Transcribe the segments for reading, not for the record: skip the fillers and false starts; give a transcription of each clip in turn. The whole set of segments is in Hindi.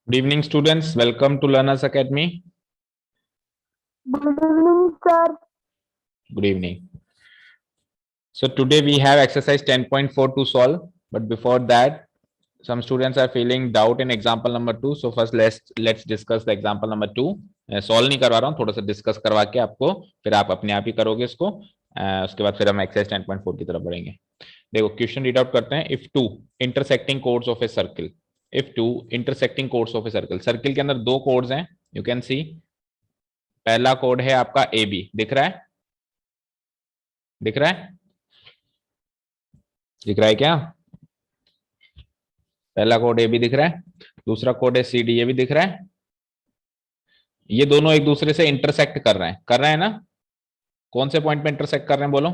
Good evening, students. Welcome to Learners Academy. Good evening, sir. Good evening. So today we have exercise 10.4 to solve, but before that, some students are feeling doubt in example number 2. So first let's discuss the example number 2. Solve नहीं करवा रहा हूँ, थोड़ा सा डिस्कस करवा के आपको फिर आप अपने आप ही करोगे इसको। उसके बाद फिर हम एक्सरसाइज 10.4 की तरफ बढ़ेंगे। देखो क्वेश्चन रीड आउट करते हैं। If two intersecting codes of a circle, if two intersecting codes of a circle, circle के अंदर दो कोड्स हैं, यू कैन सी। पहला कोड है आपका ए बी, दिख रहा है? दिख रहा है? दिख रहा है क्या? पहला कोड ए बी दिख रहा है, दूसरा कोड है सी डी, ये भी दिख रहा है। ये दोनों एक दूसरे से इंटरसेक्ट कर रहे हैं ना? कौन से पॉइंट पे इंटरसेक्ट कर रहे हैं बोलो?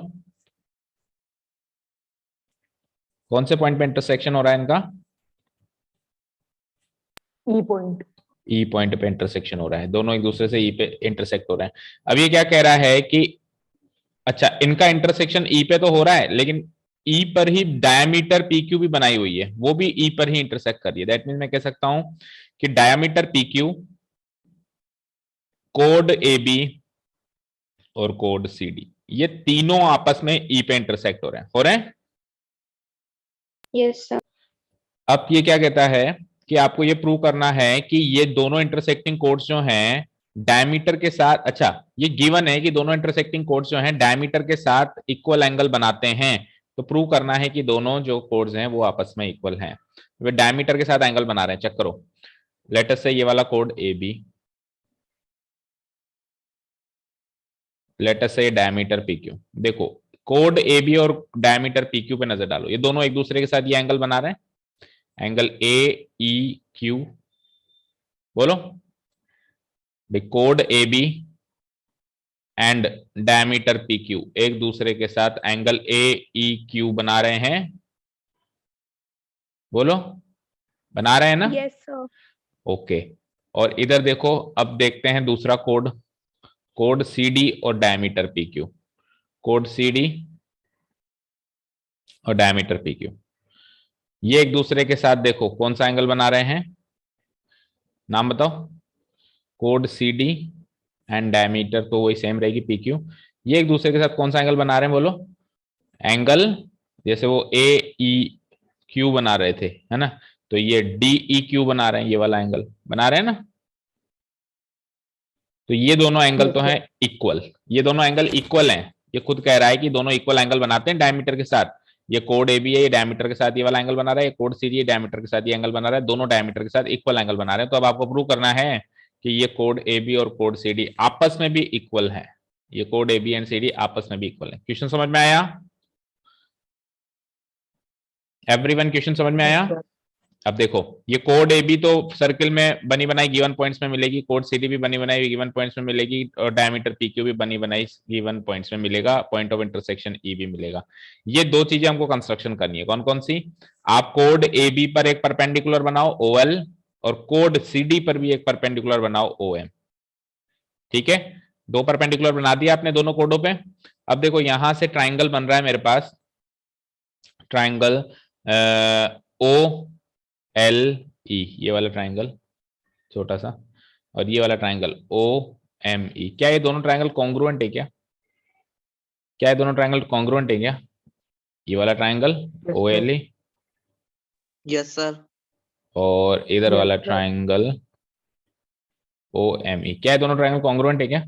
कौन से पॉइंट पे इंटरसेक्शन हो रहा है इनका? ई पॉइंट। ई पॉइंट पे इंटरसेक्शन हो रहा है, दोनों एक दूसरे से ई पे इंटरसेक्ट हो रहे हैं। अब ये क्या कह रहा है कि अच्छा इनका इंटरसेक्शन ई पे तो हो रहा है, लेकिन ई पर ही डायमीटर पी क्यू भी बनाई हुई है, वो भी ई पर ही इंटरसेक्ट कर रही है। दैट मीन मैं कह सकता हूं कि डायमीटर पी क्यू, कोड ए बी और कोड सी डी, ये तीनों आपस में ई पे इंटरसेक्ट हो रहे हैं। Yes sir. अब ये क्या कहता है कि आपको ये प्रूव करना है कि ये दोनों इंटरसेक्टिंग कोड्स जो हैं डायमीटर के साथ, अच्छा ये गिवन है कि दोनों इंटरसेक्टिंग कोड्स जो हैं डायमीटर के साथ इक्वल एंगल बनाते हैं। तो प्रूव करना है कि दोनों जो कोड्स हैं वो आपस में इक्वल हैं, वे डायमीटर के साथ एंगल बना रहे हैं। चेक करो, लेट अस से ये वाला कोड ए बी, लेट अस से डायमीटर पी क्यू। देखो कोड ए बी और डायमीटर पी क्यू पे नजर डालो, ये दोनों एक दूसरे के साथ ये एंगल बना रहे हैं, एंगल ए ई क्यू। बोलो कोड A B and diameter P Q एक दूसरे के साथ एंगल ए ई क्यू बना रहे हैं। बोलो बना रहे हैं ना? Yes sir. ओके। और इधर देखो, अब देखते हैं दूसरा कोड, कोड सी डी और diameter P Q, code C D और डायमीटर पी क्यू, ये एक दूसरे के साथ देखो कौन सा एंगल बना रहे हैं, नाम बताओ। कोड सी डी एंड डायमीटर तो वही सेम रहेगी पी क्यू, ये एक दूसरे के साथ कौन सा एंगल बना रहे हैं बोलो? एंगल जैसे वो ए ई क्यू बना रहे थे, है ना, तो ये डी ई क्यू बना रहे हैं, ये वाला एंगल बना रहे हैं ना। तो ये दोनों एंगल तो हैं इक्वल, ये दोनों एंगल इक्वल हैं। ये खुद कह रहा है कि दोनों इक्वल एंगल बनाते हैं डायमीटर के साथ। ये कोड ए बी है, ये डायमीटर के साथ ये वाला एंगल बना रहा है, ये कोड सी डी डायमीटर के साथ ये एंगल बना रहा है, दोनों डायमीटर के साथ इक्वल एंगल बना रहे हैं। तो अब आपको प्रूव करना है कि ये कोड ए बी और कोड सी डी आपस में भी इक्वल है, ये कोड A B and C D आपस में भी इक्वल है। क्वेश्चन समझ में आया? एवरीवन क्वेश्चन समझ में आया? अब देखो ये कोड ए बी तो सर्किल में बनी बनाई गिवन पॉइंट्स में मिलेगी, कोड सी डी भी बनी बनाई गिवन पॉइंट्स में मिलेगी, और डायमीटर पी क्यू भी बनी बनाई गिवन पॉइंट्स में मिलेगा, पॉइंट ऑफ इंटरसेक्शन ई भी मिलेगा। ये दो चीजें हमको कंस्ट्रक्शन करनी है। कौन कौन सी? आप कोड ए बी पर एक परपेंडिकुलर बनाओ ओ एल, और कोड सी डी पर भी एक परपेंडिकुलर बनाओ ओ एम। ठीक है, दो परपेंडिकुलर बना दिया आपने दोनों कोडों पे। अब देखो यहां से ट्राइंगल बन रहा है मेरे पास, ट्राइंगल ओ एल ई, ये वाला ट्राइंगल छोटा सा, और ये वाला ट्राइंगल ओ एम ई। क्या ये दोनों ट्राइंगल कॉन्ग्रुएंट है क्या? क्या ये दोनों ट्राइंगल कॉन्ग्रुएंट है क्या? ये वाला triangle O L E, yes sir. और इधर वाला ट्राइंगल ओ एम ई, क्या ये दोनों ट्राइंगल कॉन्ग्रुएंट है क्या?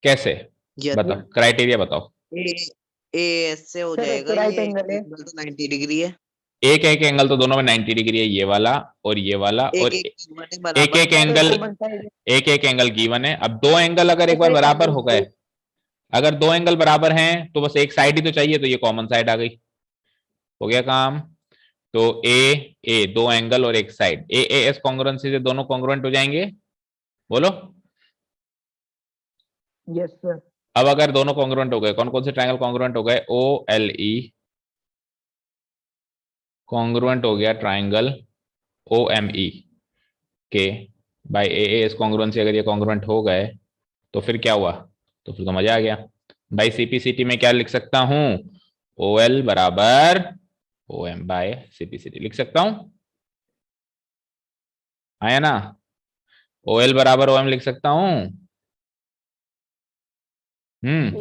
कैसे बताओ, क्राइटेरिया बताओ। ए ऐसे हो जाएगा, ये एंगल तो 90 डिग्री है। एक एक एंगल तो दोनों में 90 डिग्री है, ये वाला और ये वाला, और एक एक एंगल गिवन है। अब दो एंगल अगर एक बार बराबर हो गए, अगर दो एंगल बराबर हैं तो बस एक साइड ही तो चाहिए, तो ये कॉमन साइड आ गई, हो गया काम। तो ए ए दो एंगल और एक साइड, ए एस कॉन्ग्रुएंसी से दोनों कॉन्ग्रुएंट हो जाएंगे। बोलो यस सर। अब अगर दोनों कॉन्ग्रुएंट हो गए, कौन कौन से ट्रायंगल कॉन्ग्रुएंट हो गए? ओ एल ई कॉन्ग्रुएंट हो गया ट्राइंगल ओ एम ई के बाय ए एस कॉन्ग्रुएंसी। अगर ये कॉन्ग्रुएंट हो गए तो फिर क्या हुआ? तो फिर तो मजा आ गया। बाई सीपीसीटी में क्या लिख सकता हूं? ओ एल बराबर ओ एम बाय सीपीसीटी लिख सकता हूं। आया ना? OL बराबर OM लिख सकता हूं।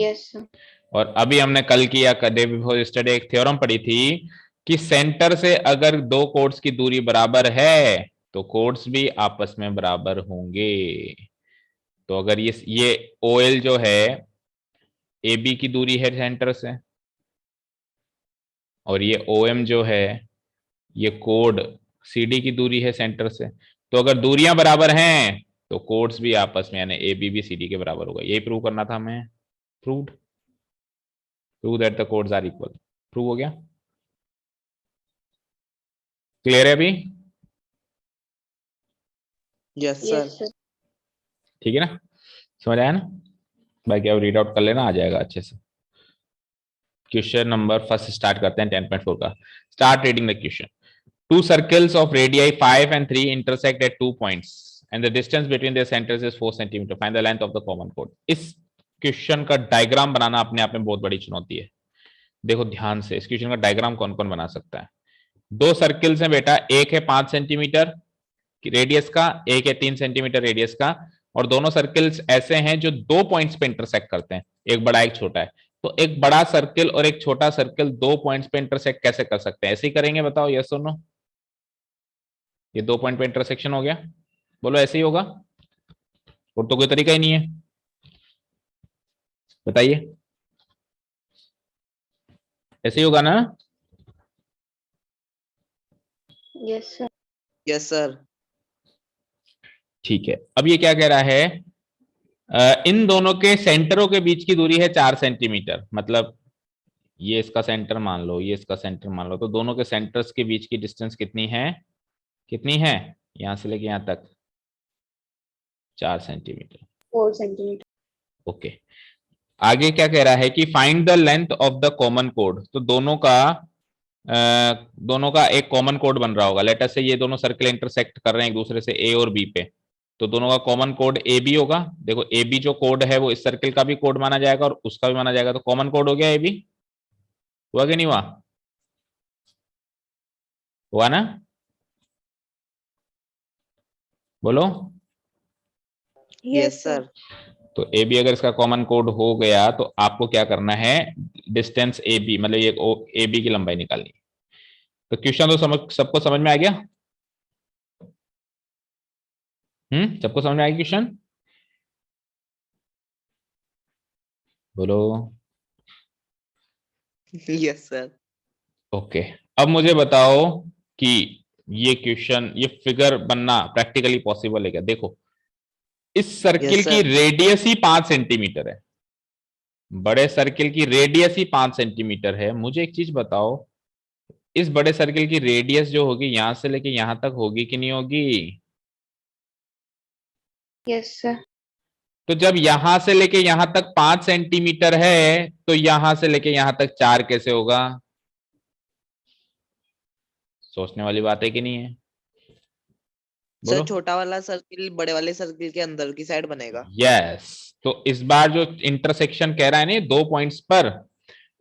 Yes sir. और अभी हमने कल किया, डे बिफोर यस्टरडे, एक थ्योरम पढ़ी थी कि सेंटर से अगर दो कोड्स की दूरी बराबर है तो कोड्स भी आपस में बराबर होंगे। तो अगर ये OL जो है AB की दूरी है सेंटर से, और ये OM जो है ये कोड CD की दूरी है सेंटर से, तो अगर दूरियां बराबर हैं तो कोड्स भी आपस में, यानी AB भी CD के बराबर होगा। यही प्रूव करना था हमें। Proved. Prove that the chords are equal. Prove हो गया? क्लियर है अभी? Yes yes sir. सर। ठीक है ना? समझ आया ना? बाकी अब रीड आउट कर लेना, आ जाएगा अच्छे से। क्वेश्चन नंबर फर्स्ट स्टार्ट करते हैं 10.4 का। Start reading the question. Two circles of radii 5 and 3 intersect at 2 points and the distance between their centers is 4 centimeter. Find the length of the common chord. इस क्वेश्चन का डायग्राम बनाना अपने आप में बहुत बड़ी चुनौती है। देखो ध्यान से, इस क्वेश्चन का डायग्राम कौन कौन बना सकता है? दो सर्किल्स हैं बेटा, एक है 5 सेंटीमीटर रेडियस का, एक है 3 सेंटीमीटर रेडियस का, और दोनों सर्किल्स ऐसे हैं जो दो पॉइंट्स पे इंटरसेक्ट करते हैं, एक बड़ा एक छोटा है। तो एक बड़ा सर्किल और एक छोटा सर्किल दो पॉइंट्स पे इंटरसेक्ट कैसे कर सकते हैं? ऐसे ही करेंगे, बताओ यस और नो। ये दो पॉइंट पे इंटरसेक्शन हो गया, बोलो ऐसे ही होगा, और तो कोई तरीका ही नहीं है, बताइए। ऐसे ही होगा ना? Yes sir. Yes sir. ठीक है, अब ये क्या कह रहा है? इन दोनों के सेंटरों के बीच की दूरी है 4 सेंटीमीटर। मतलब ये इसका सेंटर मान लो, ये इसका सेंटर मान लो, तो दोनों के सेंटर्स के बीच की डिस्टेंस कितनी है? कितनी है? यहां से लेके यहां तक 4 सेंटीमीटर। 4 सेंटीमीटर। ओके, आगे क्या कह रहा है कि find the length of the common code. तो दोनों का एक कॉमन कोड बन रहा होगा। लेट अस से ये दोनों सर्कल इंटरसेक्ट कर रहे हैं एक दूसरे से A और B पे, तो दोनों का कॉमन कोड AB होगा। देखो AB जो कोड है वो इस सर्कल का भी कोड माना जाएगा और उसका भी माना जाएगा, तो कॉमन कोड हो गया AB। हुआ कि नहीं हुआ? हुआ ना? बोलो। Yes sir. तो AB अगर इसका कॉमन कोड हो गया तो आपको क्या करना है? डिस्टेंस AB, मतलब ये AB की लंबाई निकालनी। तो क्वेश्चन तो सबको समझ में आ गया? सबको समझ में आ गया क्वेश्चन? बोलो। Yes sir. ओके, अब मुझे बताओ कि ये क्वेश्चन, ये फिगर बनना प्रैक्टिकली पॉसिबल है क्या? देखो, इस सर्किल यस की सर। रेडियस ही 5 सेंटीमीटर है, बड़े सर्किल की रेडियस ही 5 सेंटीमीटर है। मुझे एक चीज बताओ, इस बड़े सर्किल की रेडियस जो होगी यहां से लेके यहां तक होगी कि नहीं होगी? Yes sir. तो जब यहां से लेके यहां तक 5 सेंटीमीटर है तो यहां से लेके यहां तक 4 कैसे होगा? सोचने वाली बात है कि नहीं है? सर बोलो। छोटा वाला सर्किल बड़े वाले सर्किल के अंदर की साइड बनेगा। यस, तो इस बार जो इंटरसेक्शन कह रहा है ना दो पॉइंट्स पर,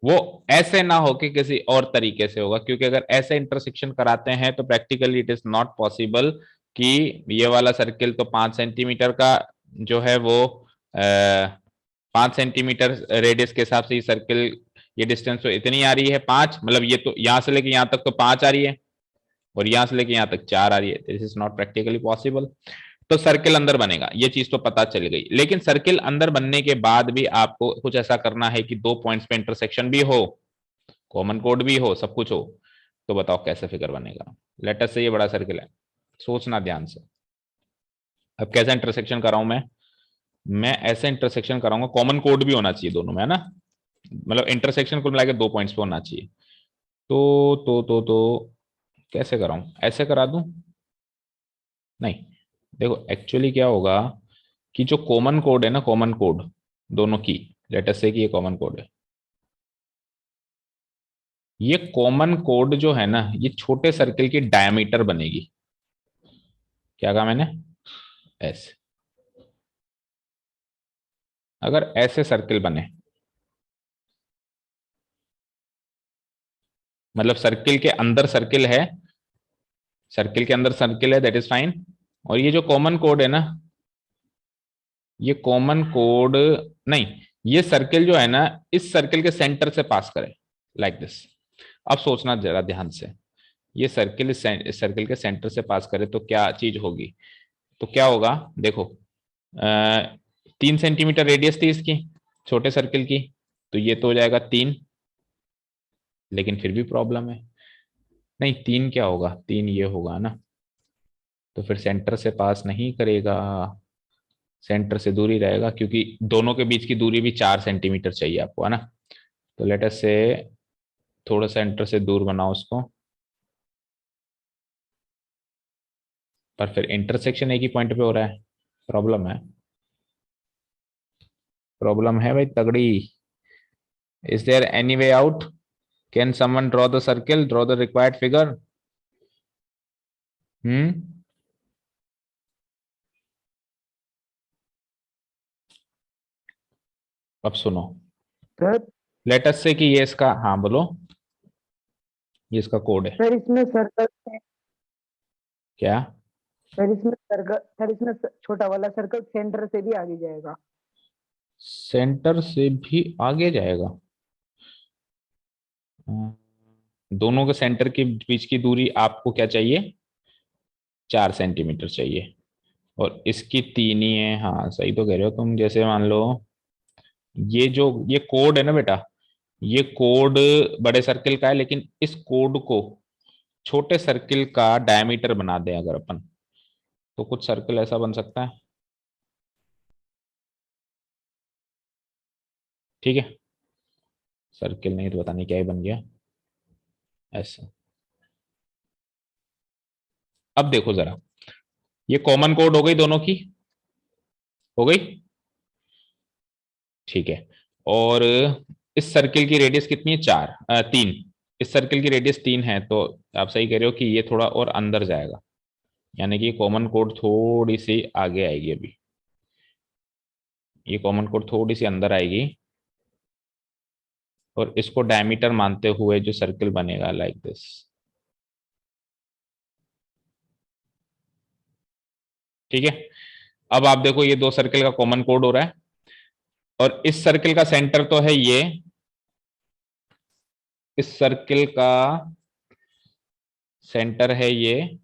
वो ऐसे ना हो कि किसी और तरीके से होगा, क्योंकि अगर ऐसे इंटरसेक्शन कराते हैं तो practically it is not possible कि ये वाला सर्किल तो 5 सेंटीमीटर का जो है वो 5 सेंटीमीटर रेडियस के हिसाब से ये सर्किल, ये डिस्टेंस तो इतनी आ रही है 5, मतलब ये तो यहां से लेके यहां तक तो 5 आ रही है और यहां से लेके यहां तक 4 आ रही है। This is not practically possible. तो सर्किल अंदर बनेगा, ये चीज तो पता चल गई। लेकिन सर्किल अंदर बनने के बाद भी आपको कुछ ऐसा करना है कि दो पॉइंट्स पे इंटरसेक्शन भी हो, कॉमन कोड भी हो, सब कुछ हो। तो बताओ कैसे फिगर बनेगा? लेट अस से ये बड़ा सर्किल है, सोचना ध्यान से। अब कैसा इंटरसेक्शन कराऊं मैं ऐसे इंटरसेक्शन कराऊंगा, कॉमन कोड भी होना चाहिए दोनों में, है ना? मतलब इंटरसेक्शन कुल मिलाकर दो पॉइंट्स पे होना चाहिए। तो कैसे कराऊं? ऐसे करा दूं? नहीं, देखो एक्चुअली क्या होगा कि जो कॉमन कोड है ना, कॉमन कोड दोनों की, लेट अस से कि ये कॉमन कोड है, ये कॉमन कोड जो है ना ये छोटे सर्किल की डायमीटर बनेगी। क्या कहा मैंने? ऐसे। अगर ऐसे सर्किल बने, मतलब सर्किल के अंदर सर्किल है, सर्किल के अंदर सर्किल है, दैट इज फाइन, और ये जो कॉमन कोड है ना, ये कॉमन कोड नहीं, ये सर्किल जो है ना, इस सर्किल के सेंटर से पास करे लाइक दिस। अब सोचना जरा ध्यान से, ये सर्किल इस सर्किल के सेंटर से पास करे तो क्या चीज होगी? तो क्या होगा देखो, 3 सेंटीमीटर रेडियस थी इसकी छोटे सर्किल की, तो ये तो हो जाएगा 3, लेकिन फिर भी प्रॉब्लम है। नहीं 3 क्या होगा, 3 ये होगा ना, तो फिर सेंटर से पास नहीं करेगा, सेंटर से दूर ही रहेगा, क्योंकि दोनों के बीच की दूरी भी 4 सेंटीमीटर चाहिए आपको, है ना। तो लेट अस से थोड़ा सेंटर से दूर बनाओ उसको, पर फिर इंटरसेक्शन एक ही पॉइंट पे हो रहा है। प्रॉब्लम है, प्रॉब्लम है भाई तगड़ी। Is there any way out? Can someone draw the circle, draw the required figure? अब सुनो, सर लेट अस से कि ये इसका, हाँ बोलो, ये इसका कोड है सर इसमें सर्कल क्या? सर इसमें छोटा वाला सर्कल सेंटर से भी आगे जाएगा। सेंटर से भी आगे जाएगा? दोनों के सेंटर के बीच की दूरी आपको क्या चाहिए? 4 सेंटीमीटर चाहिए, और इसकी 3 ही है। हाँ सही तो कह रहे हो तुम। जैसे मान लो ये जो ये कोड है ना बेटा, ये कोड बड़े सर्किल का है, लेकिन इस कोड को छोटे सर्किल का डायमीटर बना दें अगर अपन, तो कुछ सर्किल ऐसा बन सकता है। ठीक है, सर्किल नहीं तो पता नहीं क्या ही बन गया ऐसा। अब देखो जरा, ये कॉमन कोड हो गई दोनों की, हो गई, ठीक है। और इस सर्किल की रेडियस कितनी है? 3। इस सर्किल की रेडियस 3 है, तो आप सही कह रहे हो कि ये थोड़ा और अंदर जाएगा, यानी कि कॉमन कोड थोड़ी सी आगे आएगी अभी, ये कॉमन कोड थोड़ी सी अंदर आएगी, और इसको डायमीटर मानते हुए जो सर्किल बनेगा लाइक दिस। ठीक है, अब आप देखो ये दो सर्किल का कॉमन कोड हो रहा है, और इस सर्किल का सेंटर तो है ये, इस सर्किल का सेंटर है ये,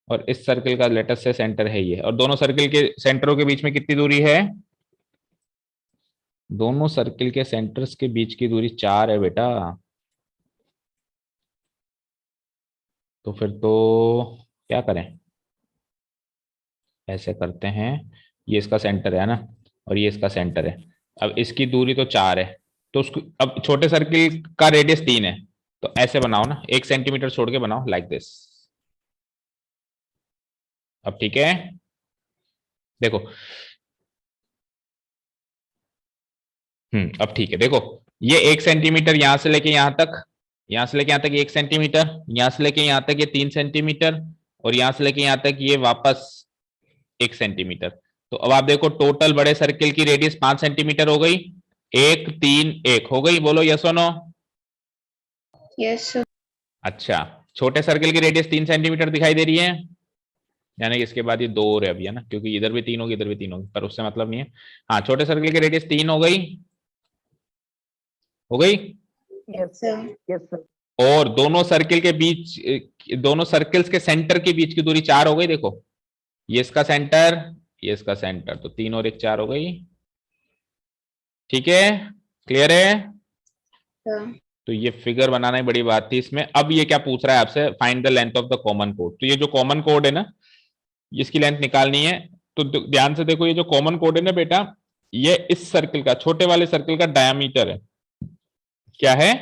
और इस सर्किल का लेटर से सेंटर है ये, और दोनों सर्किल के सेंटरों के बीच में कितनी दूरी है? दोनों सर्किल के सेंटर्स के बीच की दूरी 4 है बेटा। तो फिर तो क्या करें, ऐसे करते हैं, ये इसका सेंटर है ना, और ये इसका सेंटर है। अब इसकी दूरी तो 4 है, तो उसको अब छोटे सर्किल का रेडियस 3 है, तो ऐसे बनाओ ना, 1 सेंटीमीटर छोड़ के बनाओ लाइक दिस। अब ठीक है, देखो, अब ठीक है, देखो, ये 1 सेंटीमीटर यहां से लेके यहां तक, यहां से लेके यहां तक 1 सेंटीमीटर, यहां से लेके यहां तक ये 3 सेंटीमीटर, और यहां से लेके यहां तक ये वापस 1 सेंटीमीटर। तो अब आप देखो टोटल बड़े सर्किल की रेडियस 5 सेंटीमीटर हो गई, 1 3 1 हो गई, बोलो यस और नो? Yes, sir. अच्छा, छोटे सर्किल की रेडियस 3 सेंटीमीटर दिखाई दे रही है, यानी कि इसके बाद ये 2 और है अभी, है ना, क्योंकि इधर भी 3 होगी इधर भी 3 होगी, पर उससे मतलब नहीं है। हाँ, छोटे सर्किल की रेडियस 3 हो गई, हो गई। Yes Sir. Yes sir. और दोनों सर्किल के बीच, दोनों सर्किल्स के सेंटर के बीच की दूरी 4 हो गई। देखो, ये इसका सेंटर, ये इसका सेंटर, तो 3 और 1 4 हो गई। ठीक है, क्लियर है? Sir. तो ये फिगर बनाना ही बड़ी बात थी इसमें। अब ये क्या पूछ रहा है आपसे, find the length of the common code. तो ये जो कॉमन कोड है ना, इसकी लेंथ निकालनी है। तो ध्यान से देखो, ये जो कॉमन कोड है ना बेटा, ये इस सर्किल का, छोटे वाले सर्किल का डायमीटर है। क्या है?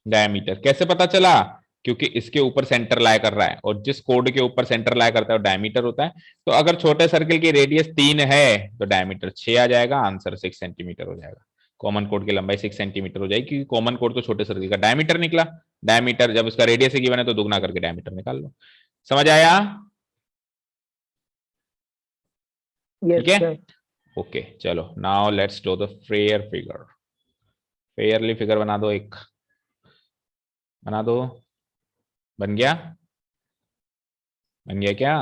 डायमीटर। कैसे पता चला? क्योंकि इसके ऊपर सेंटर लाया कर रहा है, और जिस कोड के ऊपर सेंटर लाया करता है वो डायमीटर होता है। तो अगर छोटे सर्किल की रेडियस 3 है तो डायमीटर 6 आ जाएगा, आंसर 6 सेंटीमीटर हो जाएगा। कॉमन कोड की लंबाई 6 सेंटीमीटर हो जाएगी, क्योंकि कॉमन कोड तो छोटे सर्किल का डायमीटर निकला। डायमीटर जब उसका रेडियस ही गिवन है तो दुगना करके डायमीटर निकाल लो। समझ आया? यस ठीक है, सर। ओके, चलो now let's do the fair figure. Fairlie figure बना दो, एक बना दो। बन गया? बन गया क्या?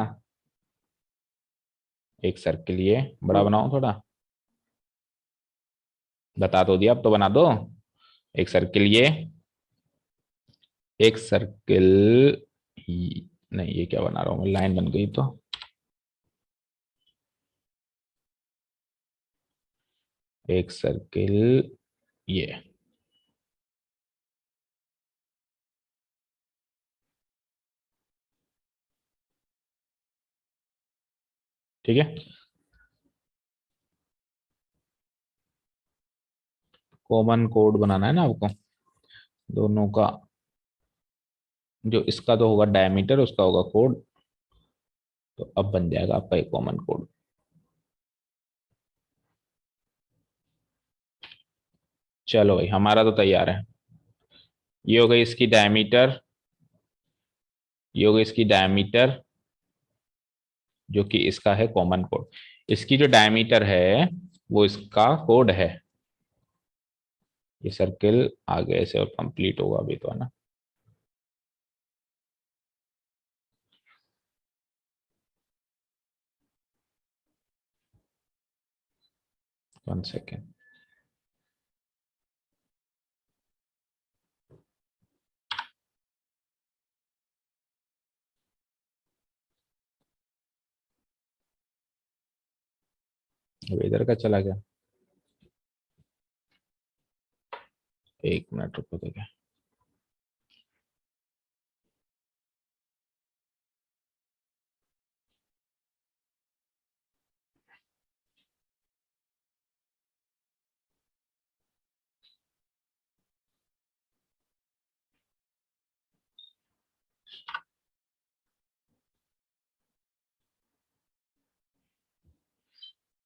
एक सर्किल ये बड़ा बनाओ थोड़ा, बता तो दिया, अब तो बना दो। एक सर्किल ये, एक सर्किल नहीं, ये क्या बना रहा हूं मैं, लाइन बन गई तो। एक सर्किल ये, ठीक है। कॉमन कोड बनाना है ना आपको दोनों का, जो इसका तो होगा डायमीटर, उसका होगा कोड, तो अब बन जाएगा आपका एक कॉमन कोड। चलो भाई, हमारा तो तैयार है। ये हो गई इसकी डायमीटर, ये हो गई इसकी डायमीटर, जो कि इसका है कॉमन कोड। इसकी जो डायमीटर है वो इसका कोड है। ये सर्किल आगे से और कंप्लीट होगा अभी तो, है ना। वन सेकेंड, अब इधर का चला गया, एक मिनट रुको तो क्या।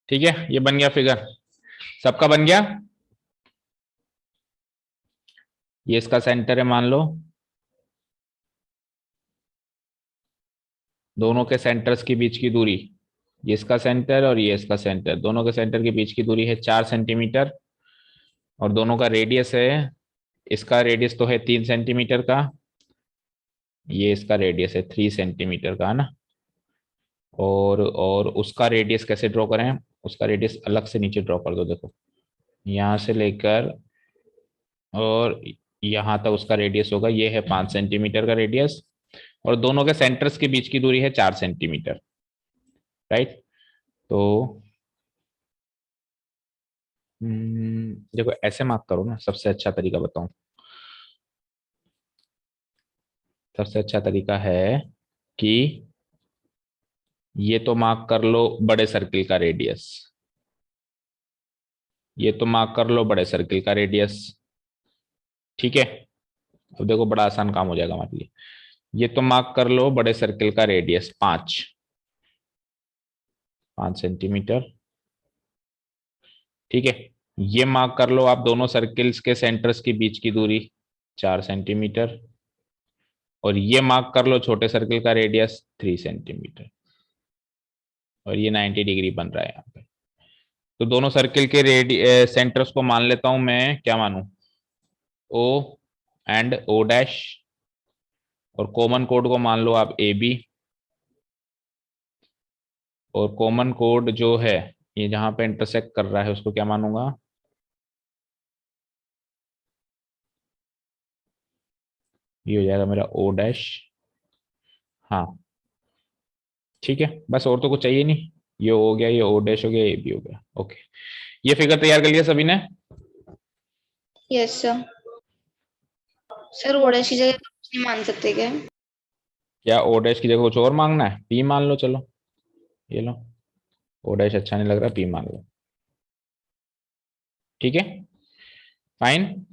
ठीक है, ये बन गया फिगर, सबका बन गया। ये इसका सेंटर है मान लो, दोनों के सेंटर्स के बीच की दूरी, ये इसका सेंटर और ये इसका सेंटर, दोनों के सेंटर के बीच की दूरी है 4 सेंटीमीटर, और दोनों का रेडियस है, इसका रेडियस तो है 3 सेंटीमीटर का, ये इसका रेडियस है 3 सेंटीमीटर का, है ना। और उसका रेडियस कैसे ड्रॉ करें, उसका रेडियस अलग से नीचे ड्रॉ कर दो, देखो यहां से लेकर और यहां तक उसका रेडियस होगा, ये है 5 सेंटीमीटर का रेडियस, और दोनों के सेंटर्स के बीच की दूरी है 4 सेंटीमीटर, राइट। तो देखो ऐसे मार्क करो ना, सबसे अच्छा तरीका बताऊं, सबसे अच्छा तरीका है कि ये तो मार्क कर लो बड़े सर्किल का रेडियस, ये तो मार्क कर लो बड़े सर्किल का रेडियस, ठीक है। अब देखो बड़ा आसान काम हो जाएगा हमारे लिए, ये तो मार्क कर लो बड़े सर्किल का रेडियस 5 सेंटीमीटर, ठीक है। ये मार्क कर लो आप दोनों सर्किल्स के सेंटर्स के बीच की दूरी 4 सेंटीमीटर, और ये मार्क कर लो छोटे सर्किल का रेडियस 3 सेंटीमीटर, और ये 90 डिग्री बन रहा है यहाँ पे। तो दोनों सर्किल के सेंटर्स को मान लेता हूं मैं, क्या मानूं, ओ एंड ओ डैश, और कॉमन कोड को मान लो आप ए बी, और कॉमन कोड जो है ये जहां पे इंटरसेक्ट कर रहा है उसको क्या मानूंगा, ये हो जाएगा मेरा ओ डैश, हाँ ठीक है, बस और तो कुछ चाहिए नहीं, ये हो गया, ये ओ डैश हो गया, ये बी हो गया, ओके। ये फिगर तैयार कर लिया सभी ने। Yes sir. सर ओडेसी जगह कुछ नहीं मान सकते क्या? क्या ओ डैश की जगह कुछ और मांगना है, पी मान लो, चलो ये लो, ओ डैश अच्छा नहीं लग रहा, पी मान लो, ठीक है, fine.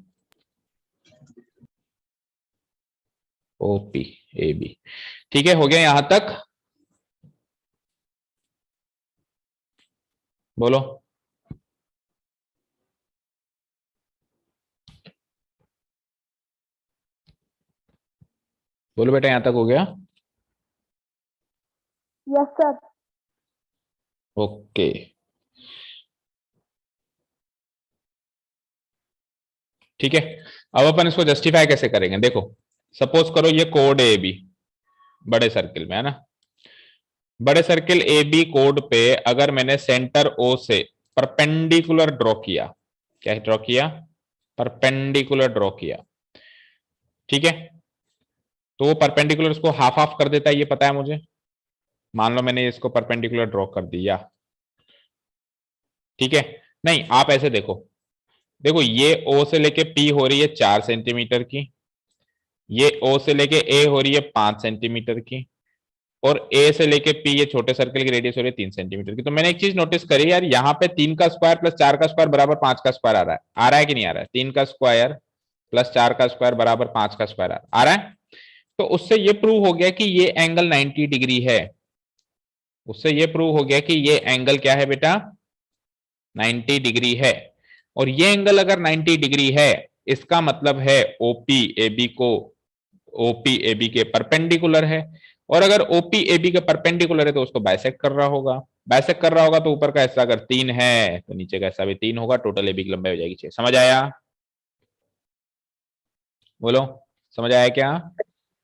O P A B, ठीक है, हो गया यहां तक, बोलो। बोलो बेटा, यहां तक हो गया, यस सर। ओके, ठीक है। अब अपन इसको जस्टिफाई कैसे करेंगे, देखो सपोज करो ये कोड ए बी बड़े सर्किल में, है ना, बड़े सर्किल ए बी कोड पे अगर मैंने सेंटर ओ से परपेंडिकुलर ड्रॉ किया, क्या ड्रॉ किया, परपेंडिकुलर ड्रॉ किया, ठीक है, तो वो परपेंडिकुलर उसको हाफ हाफ कर देता है, ये पता है मुझे। मान लो मैंने इसको परपेंडिकुलर ड्रॉ कर दिया, ठीक है। नहीं, आप ऐसे देखो, देखो ये ओ से लेके पी हो रही है 4 सेंटीमीटर की, ये ओ से लेके ए हो रही है 5 सेंटीमीटर की, और ए से लेके पी ये छोटे सर्कल की रेडियस हो रही है 3 सेंटीमीटर की। तो मैंने एक चीज नोटिस करी यार, यहाँ पे 3 का स्क्वायर प्लस 4 का स्क्वायर बराबर 5 का स्क्वायर आ रहा है कि नहीं आ रहा है? 3 का स्क्वायर प्लस 4 का स्क्वायर बराबर 5 का स्क्वायर आ रहा है। तो उससे ये प्रूव हो गया कि ये एंगल 90 डिग्री है, उससे ये प्रूव हो गया कि ये एंगल क्या है बेटा, 90 डिग्री है। और ये एंगल अगर 90 डिग्री है, इसका मतलब है ओपी एबी को, ओपी एबी के परपेंडिकुलर है, और अगर ओपी एबी के परपेंडिकुलर है तो उसको बाइसेक्ट कर रहा होगा। बाइसेक्ट कर रहा होगा तो ऊपर का हिस्सा अगर 3 है तो नीचे का हिस्सा भी 3 होगा, टोटल एबी की लंबाई हो जाएगी 6। समझ आया? बोलो, समझ आया क्या?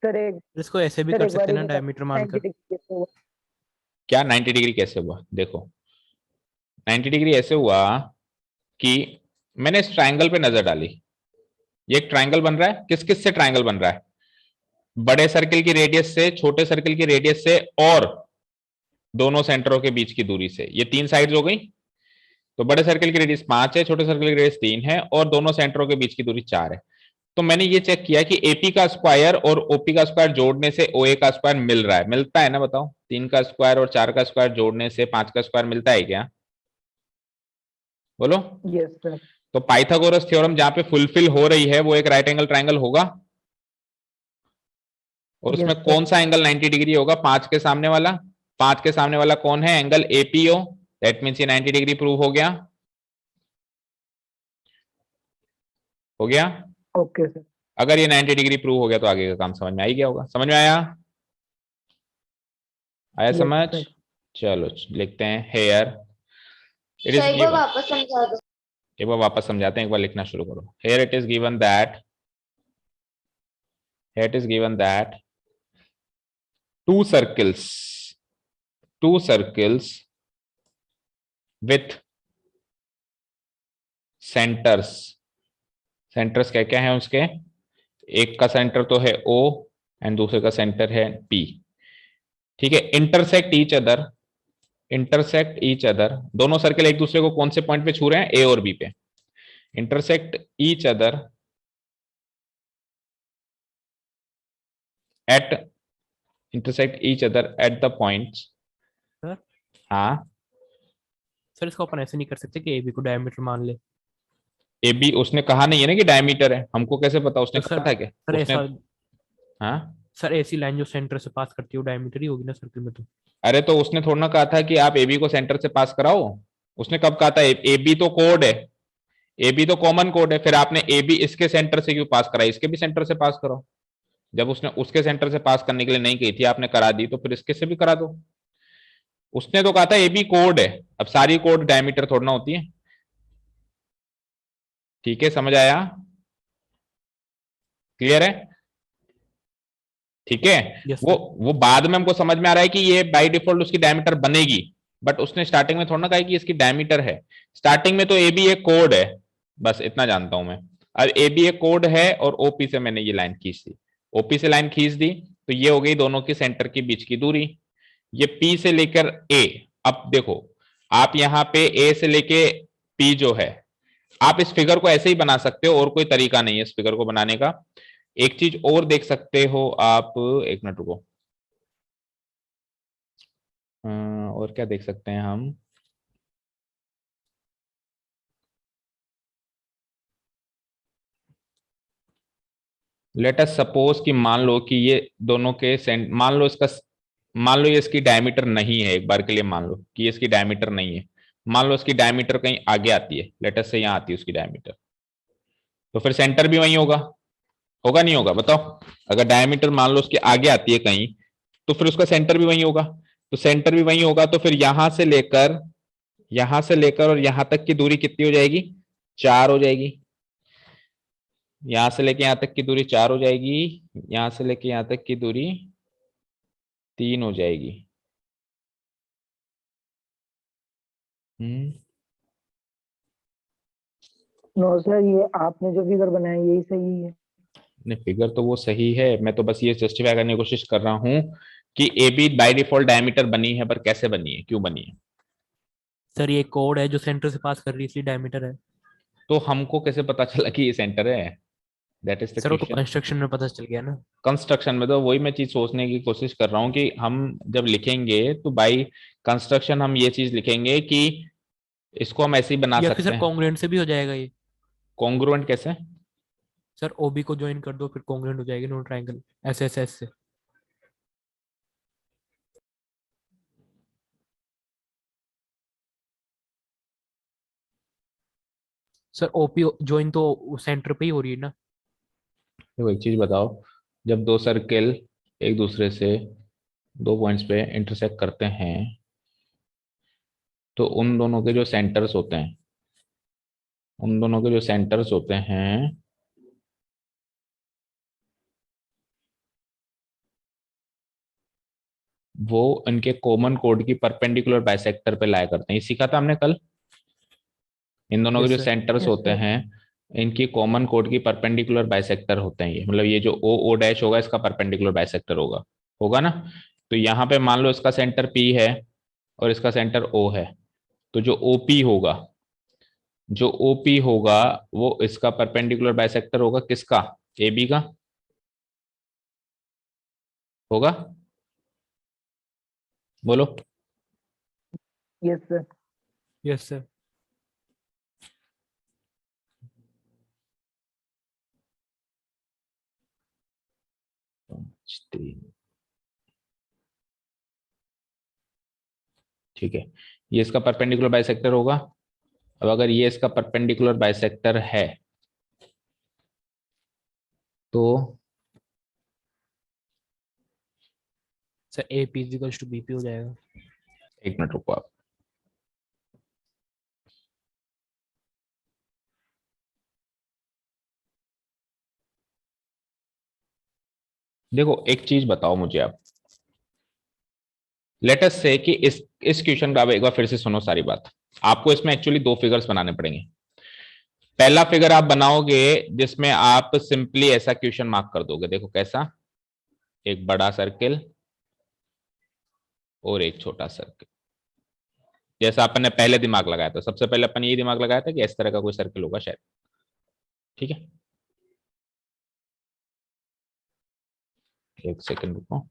सर एक इसको ऐसे भी सर कर एक बार सकते हैं ये ना, बता, डायमीटर 90 मानकर। डिग्री कैसे हुआ? क्या 90 डिग्री कैसे हुआ? देखो 90 डिग्री ऐसे हुआ कि मैंने इस ट्राइंगल पे नजर डाली, ये एक ट्राइंगल बन रहा है, किस किस से ट्राइंगल बन रहा है, बड़े सर्किल की रेडियस से, छोटे सर्किल की रेडियस से, और दोनों सेंटरों के बीच की दूरी से। ये 3 साइड्स हो गई। तो बड़े सर्किल की रेडियस 5 है, छोटे सर्किल की रेडियस 3 है, और दोनों सेंटरों के बीच की दूरी 4 है। तो मैंने ये चेक किया कि एपी का स्क्वायर और ओपी का स्क्वायर जोड़ने से ओए का स्क्वायर मिल रहा है, मिलता है ना? बताओ, 3 का स्क्वायर और 4 का स्क्वायर जोड़ने से 5 का स्क्वायर मिलता है क्या? बोलो। Yes sir. तो पाइथागोरस थ्योरम जहां पे फुलफिल हो रही है वो एक राइट एंगल ट्राइंगल होगा, और उसमें Yes, कौन सा एंगल 90 डिग्री होगा? 5 के सामने वाला। 5 के सामने वाला कौन है? Angle APO. दैट मीन्स ये 90 डिग्री प्रूव हो गया, हो गया। Okay sir. अगर ये 90 डिग्री प्रूव हो गया तो आगे का काम समझ में आ ही गया होगा। समझ में आया? आया Yes, समझ? sir. चलो लिखते हैं हेयर इट इज सर एक बार वापस समझा दो। एक बार वापस समझाते हैं, एक बार लिखना शुरू करो। Here it is given that, here it is given that two circles with centers क्या क्या है उसके? एक का सेंटर तो है O एंड दूसरे का सेंटर है P, ठीक है। इंटरसेक्ट ईच अदर, दोनों सर्कल एक दूसरे को कौन से पॉइंट पे छू रहे हैं? A और B पे। Intersect each other at the points. Sir? हाँ सर इसको अपन ऐसे नहीं कर सकते कि एबी को डायमीटर मान ले। ए बी उसने कहा नहीं है ना कि डायमीटर है, हमको कैसे पता? उसने तो कहा सर था क्या? सर उसने, ऐसा, हाँ सर ऐसी लाइन जो सेंटर से पास करती है वो डायमीटर ही होगी ना सर्कल में तो। अरे तो उसने थोड़ा ना कहा था कि आप ए बी को सेंटर से पास कराओ। उसने कब कहा था? ए बी तो कोड है, ए बी तो कॉमन कोड है, फिर आपने ए बी इसके सेंटर से क्यों पास करा? इसके भी सेंटर से पास करो। जब उसने उसके सेंटर से पास करने के लिए नहीं कही थी, आपने करा दी, तो फिर इसके से भी करा दो। उसने तो कहा था ए बी कोड है, अब सारी कोड डायमीटर थोड़ा ना होती है, ठीक है? समझ आया? क्लियर है? ठीक है। Yes, वो बाद में हमको समझ में आ रहा है कि ये बाय डिफॉल्ट उसकी डायमीटर बनेगी, बट उसने स्टार्टिंग में थोड़ा ना कहा कि इसकी डायमीटर है। स्टार्टिंग में तो ए बी एक कोड है, बस इतना जानता हूं मैं। अब ए बी एक कोड है और ओपी से मैंने ये लाइन खींच दी, ओपी से लाइन खींच दी, तो ये हो गई दोनों के सेंटर के बीच की दूरी। ये पी से लेकर ए, अब देखो आप यहाँ पे ए से लेके पी जो है, आप इस फिगर को ऐसे ही बना सकते हो, और कोई तरीका नहीं है इस फिगर को बनाने का। एक चीज और देख सकते हो आप, एक मिनट रुको, और क्या देख सकते हैं हम? लेट अस सपोज कि मान लो कि ये दोनों के मान लो ये इसकी डायमीटर नहीं है, एक बार के लिए मान लो कि ये इसकी डायमीटर नहीं है। मान लो इसकी डायमीटर कहीं आगे आती है, लेट अस से यहाँ आती है उसकी डायमीटर, तो फिर सेंटर भी वहीं होगा, होगा नहीं होगा? बताओ। अगर डायमीटर मान लो उसके आगे आती है कहीं, तो फिर उसका सेंटर भी वहीं होगा। तो सेंटर भी वहीं होगा, तो फिर यहां से लेकर और यहां तक की दूरी कितनी हो जाएगी? 4 हो जाएगी। यहां से लेके यहां तक की दूरी 4 हो जाएगी, यहां से लेके यहां तक की दूरी 3 हो जाएगी। नो सर, ये आपने जो फिगर बनाया यही सही है। नहीं, फिगर तो वो सही है, मैं तो बस ये जस्टिफाई करने की कोशिश कर रहा हूँ कि A B by default diameter बनी है, पर कैसे बनी है, क्यों बनी है? सर ये कोड है जो सेंटर से पास कर रही है, इसलिए डायमीटर है। तो हमको कैसे पता चला कि ये सेंटर है? दैट इज द सर वो तो क्वेश्चन। कंस्ट्रक्शन में पता चल गया ना। कंस्ट्रक्शन में तो वही मैं चीज सोचने की कोशिश कर रहा हूँ कि हम जब लिखेंगे तो बाई कंस्ट्रक्शन हम ये चीज लिखेंगे कि इसको हम ऐसे ही बना या फिर सकते सर हैं। कॉन्ग्रुएंट से भी हो जाएगा ये। कॉन्ग्रुएंट कैसे? सर ओबी को ज्वाइन कर दो, फिर कॉन्ग्रुएंट हो जाएगी no triangle S S S से। सर ओपी ज्वाइन तो सेंटर पे ही हो रही है ना। देखो एक चीज बताओ, जब दो सर्किल एक दूसरे से दो पॉइंट्स पे इंटरसेक्ट करते हैं तो उन दोनों के जो सेंटर्स होते हैं, उन दोनों के जो सेंटर्स होते हैं वो इनके कॉमन कोड की परपेंडिकुलर बाइसेक्टर पे लाया करते हैं। ये सीखा था हमने कल। इन दोनों के यस जो सर। सेंटर्स यस होते सर। हैं इनकी कॉमन कोड की परपेंडिकुलर बाइसेक्टर होते हैं। ये मतलब ये जो ओ डैश होगा इसका परपेंडिकुलर बाइसेक्टर होगा, होगा ना? तो यहाँ पे मान लो इसका सेंटर पी है और इसका सेंटर ओ है, तो जो ओपी होगा, जो ओपी होगा वो इसका परपेंडिकुलर बाइसेक्टर होगा, किसका? ए बी का होगा। बोलो। Yes sir. Yes sir. ठीक है, ये इसका परपेंडिकुलर बाइसेक्टर होगा। अब अगर ये इसका परपेंडिकुलर बाइसेक्टर है तो sir A P equals to B P हो जाएगा। एक मिनट रुको आप। देखो एक चीज बताओ मुझे आप, लेट अस से कि इस क्वेश्चन का आप एक बार फिर से सुनो सारी बात। आपको इसमें एक्चुअली दो फिगर्स बनाने पड़ेंगे। पहला फिगर आप बनाओगे जिसमें आप सिंपली ऐसा क्वेश्चन मार्क कर दोगे। देखो कैसा, एक बड़ा सर्किल और एक छोटा सर्किल, जैसा अपन ने पहले दिमाग लगाया था। सबसे पहले अपन ये दिमाग लगाया था कि इस तरह का कोई सर्किल होगा शायद। ठीक है, एक सेकंड रुको।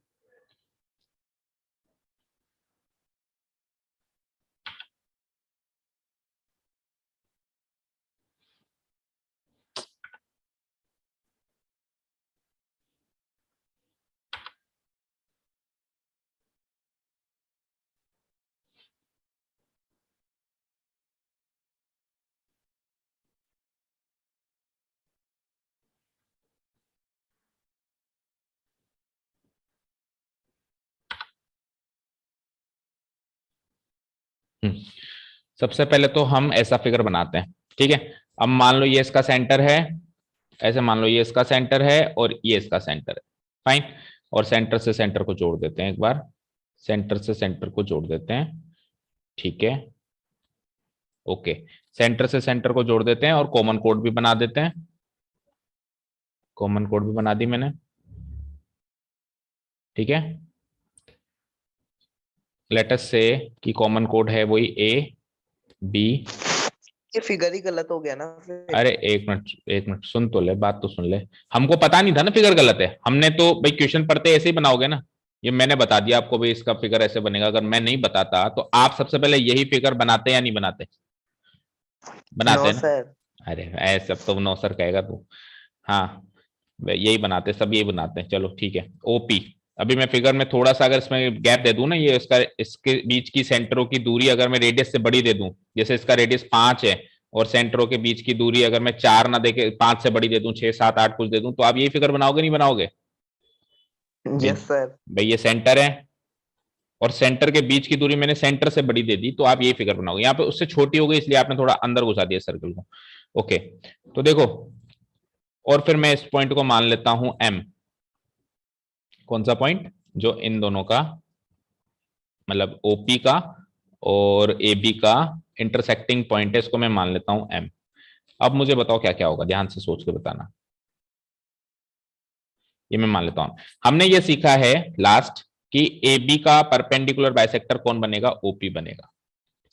सबसे पहले तो हम ऐसा फिगर बनाते हैं। ठीक है, अब मान लो ये इसका सेंटर है, ऐसे मान लो ये इसका सेंटर है और ये इसका सेंटर है। फाइन। और सेंटर से सेंटर को जोड़ देते हैं एक बार, सेंटर से सेंटर को जोड़ देते हैं। ठीक है, ओके। सेंटर से सेंटर को जोड़ देते हैं और कॉमन कोड भी बना देते हैं। कॉमन कोड भी बना दी मैंने। ठीक है, लेट अस से कि कॉमन कोड है वही ए बी। ये फिगर ही गलत हो गया ना फिर। अरे एक मिनट, एक मिनट सुन तो ले, बात तो सुन ले। हमको पता नहीं था ना फिगर गलत है, हमने तो भाई क्वेश्चन पढ़ते ऐसे ही बनाओगे ना। ये मैंने बता दिया आपको भाई इसका फिगर ऐसे बनेगा। अगर मैं नहीं बताता तो आप सबसे पहले यही फिगर बनाते या नहीं बनाते? बनाते नो हैं ना? सर। अरे ऐसे अब तो नो सर कहेगा तू। हाँ, यही बनाते, सब यही बनाते हैं। चलो ठीक है, ओपी। अभी मैं फिगर में थोड़ा सा अगर इसमें गैप दे दूं ना, ये इसका इसके बीच की सेंटरों की दूरी अगर मैं रेडियस से बड़ी दे दूं, जैसे इसका रेडियस 5 है और सेंटरों के बीच की दूरी अगर मैं 4 ना देके 5 से बड़ी दे दूं, 6 7 8 कुछ दे दूं, तो आप यही फिगर बनाओगे नहीं बनाओगे? भाई, यस सर। भाई ये सेंटर है और सेंटर के बीच की दूरी मैंने सेंटर से बड़ी दे दी, तो आप यही फिगर बनाओगे। यहाँ पे उससे छोटी हो गई इसलिए आपने थोड़ा अंदर घुसा दिया सर्कल को। ओके, तो देखो, और फिर मैं इस पॉइंट को मान लेता हूं एम। कौन सा पॉइंट? जो इन दोनों का मतलब ओपी का और ए बी का इंटरसेक्टिंग पॉइंट है, इसको मैं मान लेता हूं M। अब मुझे बताओ क्या क्या होगा, ध्यान से सोच के बताना। ये मैं मान लेता हूं। हमने ये सीखा है लास्ट कि AB का परपेंडिकुलर बाइसेक्टर कौन बनेगा, OP बनेगा।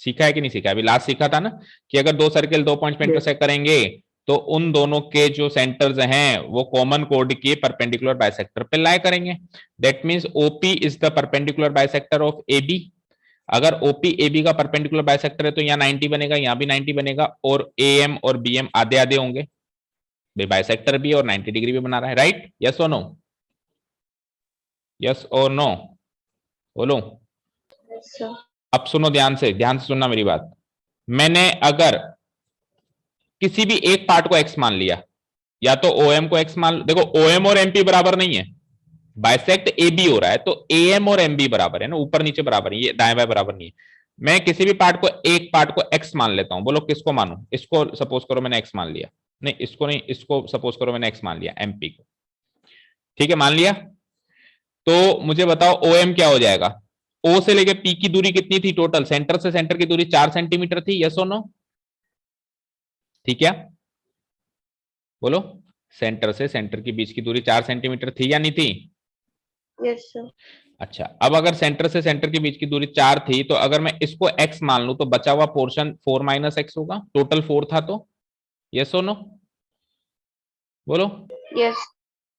सीखा है कि नहीं सीखा? अभी लास्ट सीखा था ना कि अगर दो सर्किल 2 पॉइंट्स में इंटरसेक्ट करेंगे तो उन दोनों के जो सेंटर्स हैं वो कॉमन कोड के परपेंडिकुलर बाइसेक्टर पे लाई करेंगे। That means OP is the perpendicular bisector of AB। अगर OP AB का परपेंडिकुलर बाइसेक्टर है तो यहाँ 90 बनेगा, यहाँ भी 90 बनेगा, और AM और BM आधे आधे होंगे, बाइसेक्टर भी और 90 डिग्री भी बना रहा है, राइट? यस और नो? यस और नो बोलो। Yes sir. अब सुनो ध्यान से सुनना मेरी बात। मैंने अगर किसी भी एक पार्ट को x मान लिया, या तो OM को x मान, देखो OM और MP बराबर नहीं है, बाइसेक्ट AB हो रहा है, तो AM और MB बराबर है ना, ऊपर नीचे बराबर है, ये दाएं बाएं बराबर नहीं है। मैं किसी भी पार्ट को, एक पार्ट को x मान लेता हूं, बोलो किसको मानूं? इसको सपोज करो मैंने x मान लिया, नहीं इसको नहीं, इसको सपोज करो मैंने x मान लिया, MP को, ठीक है मान लिया। तो मुझे बताओ OM क्या हो जाएगा? O से लेके P की दूरी कितनी थी टोटल? सेंटर से सेंटर की दूरी 4 सेंटीमीटर थी, यस और नो? ठीक है बोलो, सेंटर से सेंटर के बीच की दूरी 4 सेंटीमीटर थी या नहीं थी? Yes sir. अच्छा, अब अगर सेंटर से सेंटर के बीच की दूरी 4 थी, तो अगर मैं इसको x मान लूं तो बचा हुआ पोर्शन 4 माइनस x होगा, टोटल 4 था, तो यस और नो बोलो। यस।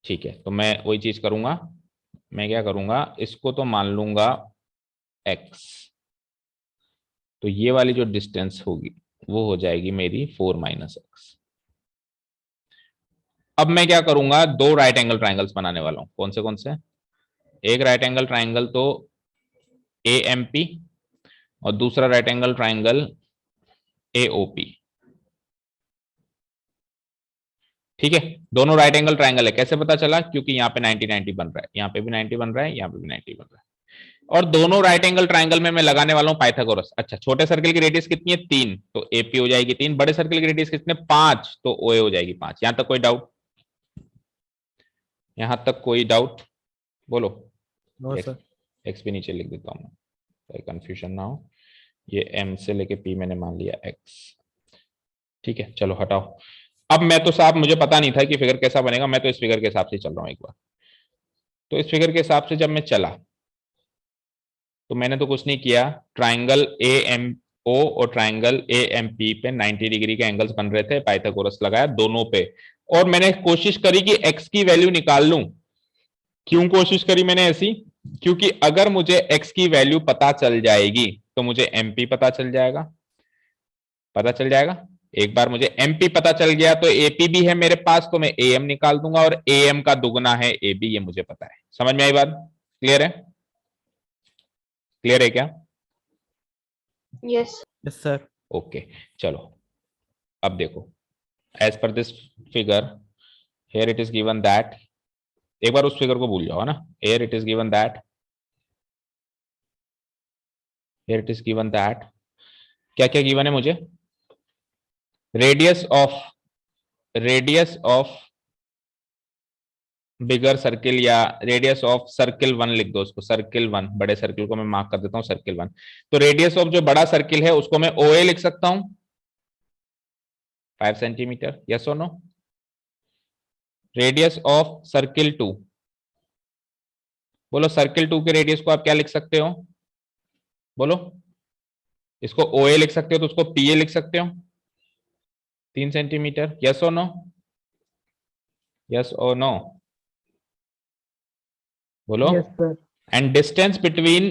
ठीक है, तो मैं वही चीज करूंगा, मैं क्या करूंगा, इसको तो मान लूंगा x, तो ये वाली जो डिस्टेंस होगी वो हो जाएगी मेरी 4 माइनस एक्स। अब मैं क्या करूंगा, दो राइट एंगल ट्राइंगल्स बनाने वाला हूं। कौन से? एक राइट एंगल ट्राइंगल तो AMP और दूसरा राइट एंगल ट्राइंगल AOP। ठीक है, दोनों राइट एंगल ट्राइंगल है। कैसे पता चला? क्योंकि यहाँ पे 90 90 बन रहा है, यहाँ पे भी 90 बन रहा है, यहाँ पे भी 90 बन रहा है, और दोनों राइट एंगल ट्राइंगल में मैं लगाने वाला हूं पाइथागोरस। अच्छा, छोटे सर्किल की रेडियस कितनी है? 3, तो AP हो जाएगी 3। बड़े सर्किल की रेडियस कितने? 5, तो OA हो जाएगी 5। यहां तक कोई डाउट? यहां तक कोई डाउट बोलो। No sir. एक्स भी नीचे लिख देता हूं, कंफ्यूजन ना हो। ये M से लेके P मैंने मान लिया x। ठीक है, चलो हटाओ। अब मैं तो साहब, मुझे पता नहीं था कि फिगर कैसा बनेगा, मैं तो इस फिगर के हिसाब से चल रहा हूं एक बार। तो इस फिगर के हिसाब से जब मैं चला तो मैंने तो कुछ नहीं किया, ट्राइंगल AMO और ट्राइंगल AMP पे 90 डिग्री के एंगल्स बन रहे थे, पाइथागोरस लगाया दोनों पे, और मैंने कोशिश करी कि x की वैल्यू निकाल लूं। क्यों कोशिश करी मैंने ऐसी? क्योंकि अगर मुझे x की वैल्यू पता चल जाएगी तो मुझे MP पता चल जाएगा। एक बार मुझे MP पता चल गया तो AP भी है मेरे पास, तो मैं AM निकाल दूंगा, और AM का दुगना है AB, ये मुझे पता है। समझ में आई बात? क्लियर है? क्लियर है क्या? यस। Yes sir. ओके, चलो अब देखो, as per this figure, here it is given that, एक बार उस फिगर को भूल जाओ ना, here it is given that, here it is given that, क्या क्या गिवन है मुझे? रेडियस ऑफ बिगर सर्किल, या रेडियस ऑफ सर्किल 1 लिख दो उसको, सर्किल 1, बड़े सर्किल को मैं मार्क कर देता हूं सर्किल 1। तो रेडियस ऑफ जो बड़ा सर्किल है उसको मैं OA लिख सकता हूं, 5 सेंटीमीटर, यस और नो? रेडियस ऑफ सर्किल 2, बोलो सर्किल 2 के रेडियस को आप क्या लिख सकते हो? बोलो, इसको OA लिख सकते हो तो उसको PA लिख सकते हो, 3 सेंटीमीटर, यस और नो? यस और नो बोलो। Yes sir. And distance between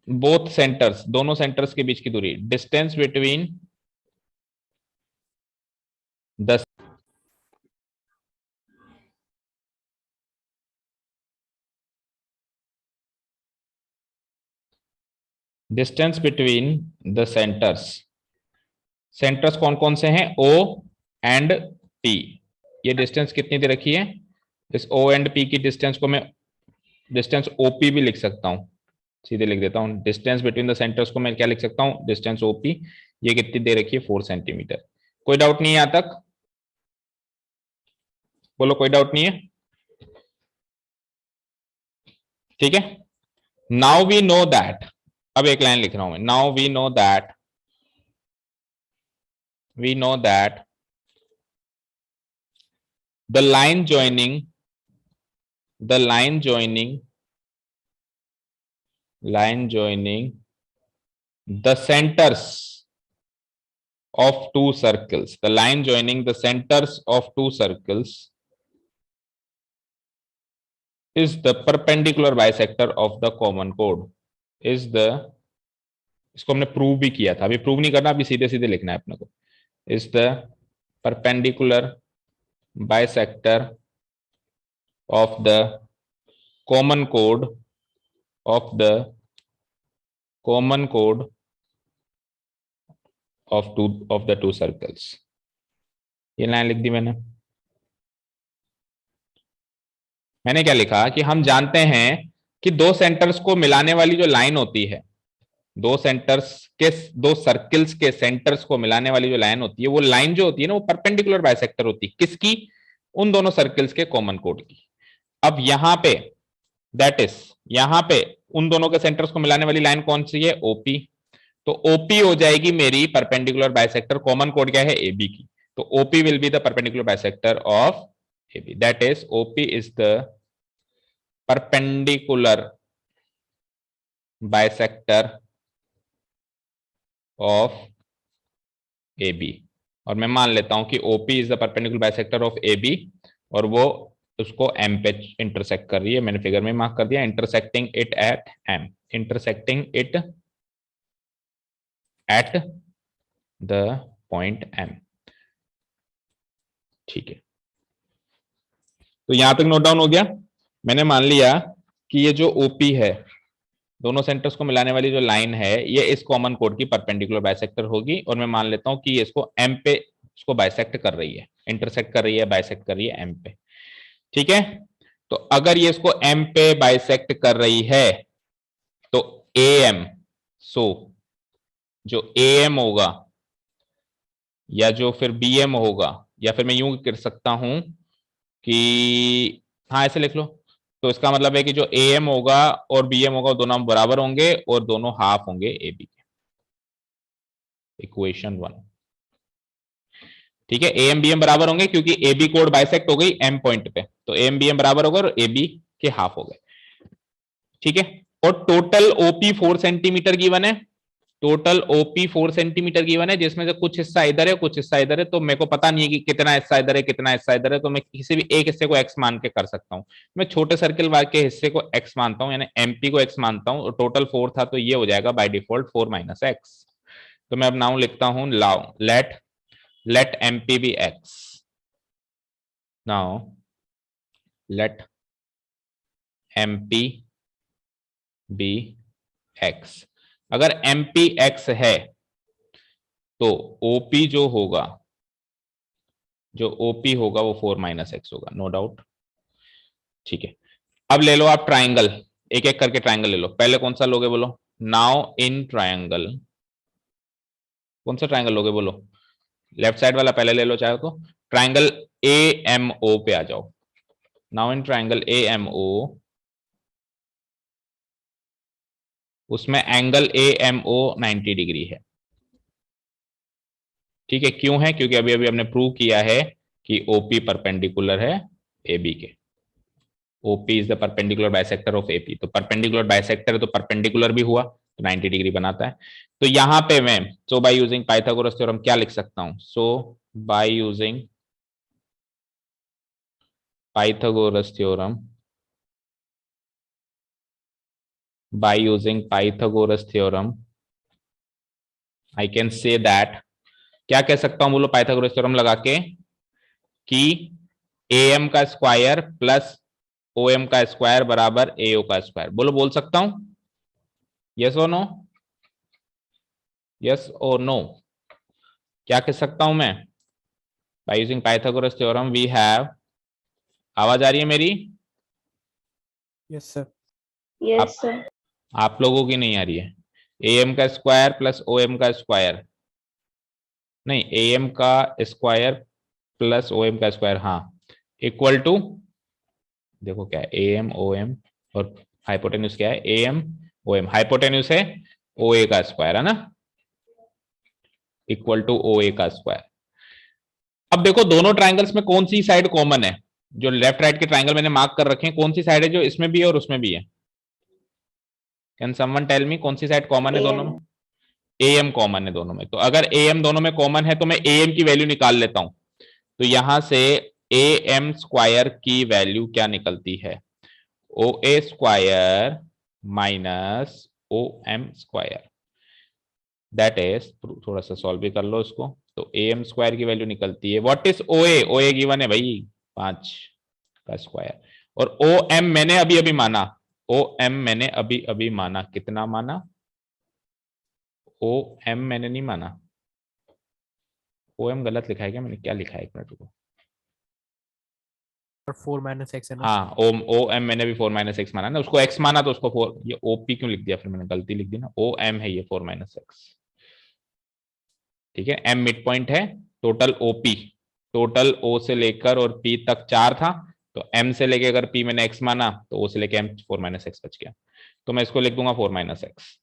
both centres, दोनों सेंटर्स के बीच की दूरी, distance between the distance between the centres, centres कौन कौन से हैं? O and P। ये डिस्टेंस कितनी दे रखी है? इस O एंड P की डिस्टेंस को मैं डिस्टेंस OP भी लिख सकता हूं, सीधे लिख देता हूं, डिस्टेंस बिटवीन द सेंटर्स को मैं क्या लिख सकता हूं? Distance OP। ये कितनी दे रखी है? 4 सेंटीमीटर। कोई डाउट नहीं है यहां तक? बोलो, कोई डाउट नहीं है? ठीक है, नाउ वी नो दैट, अब एक लाइन लिख रहा हूं मैं, now we know that we know that the line joining the centers of two circles, the line joining the centers of two circles is the perpendicular bisector of the common chord, is the, इसको हमने प्रूव भी किया था, अभी प्रूव नहीं करना, अभी सीधे सीधे लिखना है अपने को, is the perpendicular bisector of the common chord of the two circles. ये लाइन लिख दी मैंने क्या लिखा कि हम जानते हैं कि दो सेंटर्स को मिलाने वाली जो लाइन होती है, दो सर्किल्स के सेंटर्स को मिलाने वाली जो लाइन होती है, वो लाइन जो होती है ना, वो परपेंडिकुलर बाइसेक्टर होती है। किसकी? उन दोनों सर्किल्स के कॉमन कोड की। अब यहां पे दैट इज, यहां पे उन दोनों के सेंटर्स को मिलाने वाली लाइन कौन सी है? ओपी। तो ओपी हो जाएगी मेरी परपेंडिकुलर बाइसेक्टर, कॉमन कोड क्या है? एबी की। तो OP will be the perpendicular bisector of AB, that is OP is the perpendicular bisector of AB। और मैं मान लेता हूं कि OP is the perpendicular bisector of AB और वो उसको M पे इंटरसेक्ट कर रही है। मैंने फिगर में मार्क कर दिया, intersecting it at M, intersecting it at the point M। ठीक है, तो यहां तक नोट डाउन हो गया। मैंने मान लिया कि ये जो ओपी है, दोनों सेंटर्स को मिलाने वाली जो लाइन है, ये इस कॉमन कोड की परपेंडिकुलर बाइसेक्टर होगी और मैं मान लेता हूं कि ये इसको एम पे इसको बाइसेक्ट कर रही है, इंटरसेक्ट कर रही है, बाइसेक्ट कर रही है एम पे। ठीक है, तो अगर ये इसको एम पे बाइसेक्ट कर रही है तो ए एम, सो जो ए एम होगा या जो फिर बी एम होगा, या फिर मैं यूं कर सकता हूं कि हाँ ऐसे लिख लो, तो इसका मतलब है कि जो ए एम होगा और बी एम होगा दोनों बराबर होंगे और दोनों हाफ होंगे ए बी के। इक्वेशन 1। ठीक है, ए एम बी एम बराबर होंगे क्योंकि ए बी कोड बाइसेक्ट हो गई एम पॉइंट पे, तो ए एम बी एम बराबर होगा और ए बी के हाफ हो गए। ठीक है, और टोटल ओपी 4 सेंटीमीटर गिवन है, टोटल ओपी 4 सेंटीमीटर गिवन है, जिसमें से कुछ हिस्सा इधर है कुछ हिस्सा इधर है। तो मेरे को पता नहीं है कि कितना हिस्सा इधर है कितना हिस्सा इधर है, तो मैं किसी भी एक हिस्से को एक्स मान के कर सकता हूं। मैं छोटे सर्किल के हिस्से को एक्स मानता हूं, यानी एमपी को एक्स मानता हूं, और टोटल 4 था तो ये हो जाएगा बाय डिफॉल्ट 4 माइनस एक्स। तो मैं अब नाउ लिखता हूं now let MP B X. Now let MP B X. अगर एमपी एक्स है तो ओपी जो होगा, जो ओपी होगा वो 4 माइनस एक्स होगा, नो डाउट। ठीक है, अब ले लो आप ट्राइंगल, एक एक करके ट्राइंगल ले लो। पहले कौन सा लोगे बोलो? नाउ इन ट्राइंगल, कौन सा ट्राइंगल लोगे बोलो? लेफ्ट साइड वाला पहले ले लो चाहे तो। ट्राइंगल ए एम ओ पे आ जाओ। Now in triangle A M O, उसमें angle A M O 90 degree है। ठीक है, क्यों है? क्योंकि अभी अभी हमने प्रूव किया है कि ओपी परपेंडिकुलर है एबी के। OP is the perpendicular bisector of AP. तो परपेंडिकुलर बाइसेक्टर तो परपेंडिकुलर भी हुआ तो 90 डिग्री बनाता है। तो यहां पे मैं so by using Pythagoras theorem क्या लिख सकता हूं? So by using Pythagoras theorem, by using Pythagoras theorem I can say that, क्या कह सकता हूं बोलो पाइथागोरस थ्योरम लगा के, कि am का स्क्वायर प्लस om का स्क्वायर बराबर ao का स्क्वायर। बोलो, बोल सकता हूं? यस और नो? यस और नो? क्या कह सकता हूं मैं? by using Pythagoras theorem we have, आवाज आ रही है मेरी? Yes sir. Yes sir. आप लोगों की नहीं आ रही है। am का स्क्वायर प्लस om का स्क्वायर, नहीं am का स्क्वायर प्लस om का स्क्वायर, हाँ, इक्वल टू, देखो क्या है, am om और हाइपोटेन्यूज क्या है? am om। हाइपोटेन्यूज है oa का स्क्वायर, है ना, इक्वल टू oa का स्क्वायर। अब देखो दोनों ट्राइंगल्स में कौन सी साइड कॉमन है, जो लेफ्ट राइट के ट्राइंगल मैंने मार्क कर रखे हैं, कौन सी साइड है जो इसमें भी है और उसमें भी है? कैन समवन टेल मी कौन सी साइड कॉमन है दोनों में? AM कॉमन है दोनों में। तो अगर AM दोनों में कॉमन है तो मैं AM की वैल्यू निकाल लेता हूं। तो यहां से AM स्क्वायर की वैल्यू क्या निकलती है? OA square minus OM square, that is, थोड़ा सा सॉल्व भी कर लो इसको। तो AM स्क्वायर की वैल्यू निकलती है, what is OA? OA given है भाई 5 का स्क्वायर, और OM मैंने अभी अभी माना, OM मैंने अभी अभी माना, कितना माना? OM मैंने नहीं माना, OM गलत लिखा है क्या मैंने? क्या लिखा है, एक मिनट रुको। 4 माइनस एक्स है ना। हाँ, OM मैंने भी 4 माइनस एक्स माना ना, उसको x माना तो उसको 4, ये OP क्यों लिख दिया फिर मैंने? गलती लिख दी ना, OM है ये 4 माइनस एक्स। ठीक है, M मिड पॉइंट है, टोटल OP, टोटल O से लेकर और P तक 4 था, तो M से लेके अगर P मैंने x माना तो O से लेके M 4 माइनस एक्स बच गया। तो मैं इसको लिख दूंगा 4 माइनस एक्स,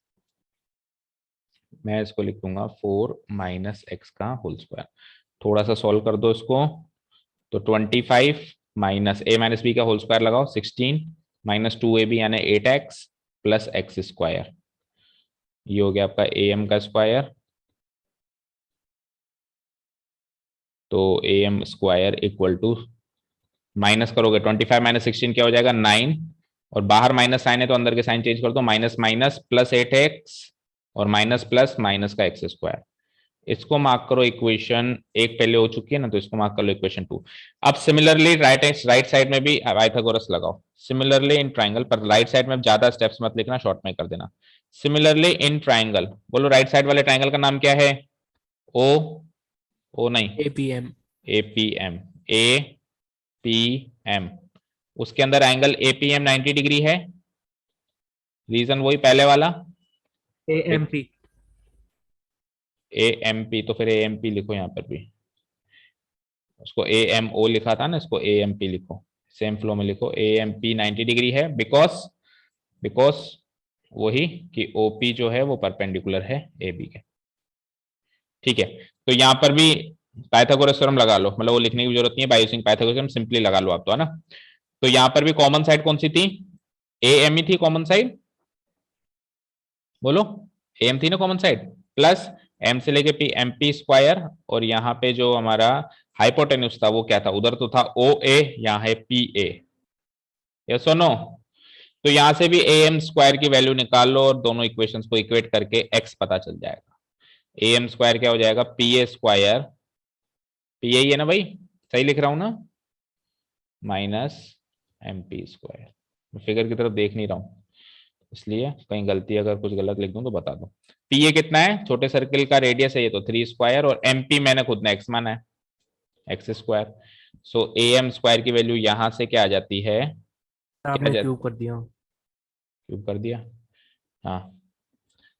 मैं इसको लिख दूंगा 4 माइनस एक्स का होल स्क्वायर। थोड़ा सा सॉल्व कर दो इसको, तो 25 माइनस A माइनस B का होल स्क्वायर लगाओ 16 माइनस 2AB यानी 8x प्लस एक्स स्क्वायर, ये हो गया आपका AM का स्क्वायर। तो AM square equal to, minus करोगे 25 माइनस 16 क्या हो जाएगा 9, और बाहर माइनस साइन है तो अंदर के साइन चेंज कर दो, माइनस माइनस प्लस 8x और माइनस प्लस माइनस का एक्स स्क्वायर। इसको मार्क करो इक्वेशन 1 पहले हो चुकी है ना, तो इसको मार्क कर लो इक्वेशन 2। अब सिमिलरली राइट साइड में भी पाइथागोरस लगाओ, सिमिलरली इन ट्राइंगल, पर राइट साइड में ज्यादा स्टेप्स मत लिखना, शॉर्ट में कर देना। सिमिलरली इन ट्राइंगल, बोलो राइट साइड वाले ट्राइंगल का नाम क्या है? ओ नहीं, APM APM, उसके अंदर एंगल APM 90 डिग्री है, रीजन वही पहले वाला AMP AMP, तो फिर AMP लिखो यहां पर भी, उसको AMO लिखा था ना, इसको AMP लिखो, सेम फ्लो में लिखो, AMP 90 डिग्री है, बिकॉज वही कि OP जो है वो परपेंडिकुलर है AB के। ठीक है, तो यहां पर भी पाइथागोरस थ्योरम लगा लो, मतलब वो लिखने की जरूरत नहीं है, bye using Pythagoras theorem simply लगा लो आप तो, है ना। तो यहां पर भी कॉमन साइड कौन सी थी? AM ही थी कॉमन साइड, बोलो AM थी ना कॉमन साइड, प्लस M से लेके P MP स्क्वायर, और यहाँ पे जो हमारा हाइपोटेन्यूस था वो क्या था? उधर तो था OA, यहाँ है PA, यस और नो? तो यहां से भी AM स्क्वायर की वैल्यू निकाल लो और दोनों इक्वेशंस को इक्वेट करके x पता चल जाएगा। AM स्क्वायर क्या हो जाएगा? PA स्क्वायर, PA ही है ना भाई, सही लिख रहा हूं ना, माइनस MP स्क्वायर। मैं फिगर की तरफ देख नहीं रहा हूं इसलिए कहीं गलती, अगर कुछ गलत लिख दूं तो बता दो। PA कितना है? छोटे सर्किल का रेडियस है ये, तो 3 स्क्वायर, और MP मैंने खुद ने x माना है, x square. So AM square की वैल्यू यहां से क्या आ जाती है? आपने क्यूब कर दिया। क्यूब कर दिया, हाँ,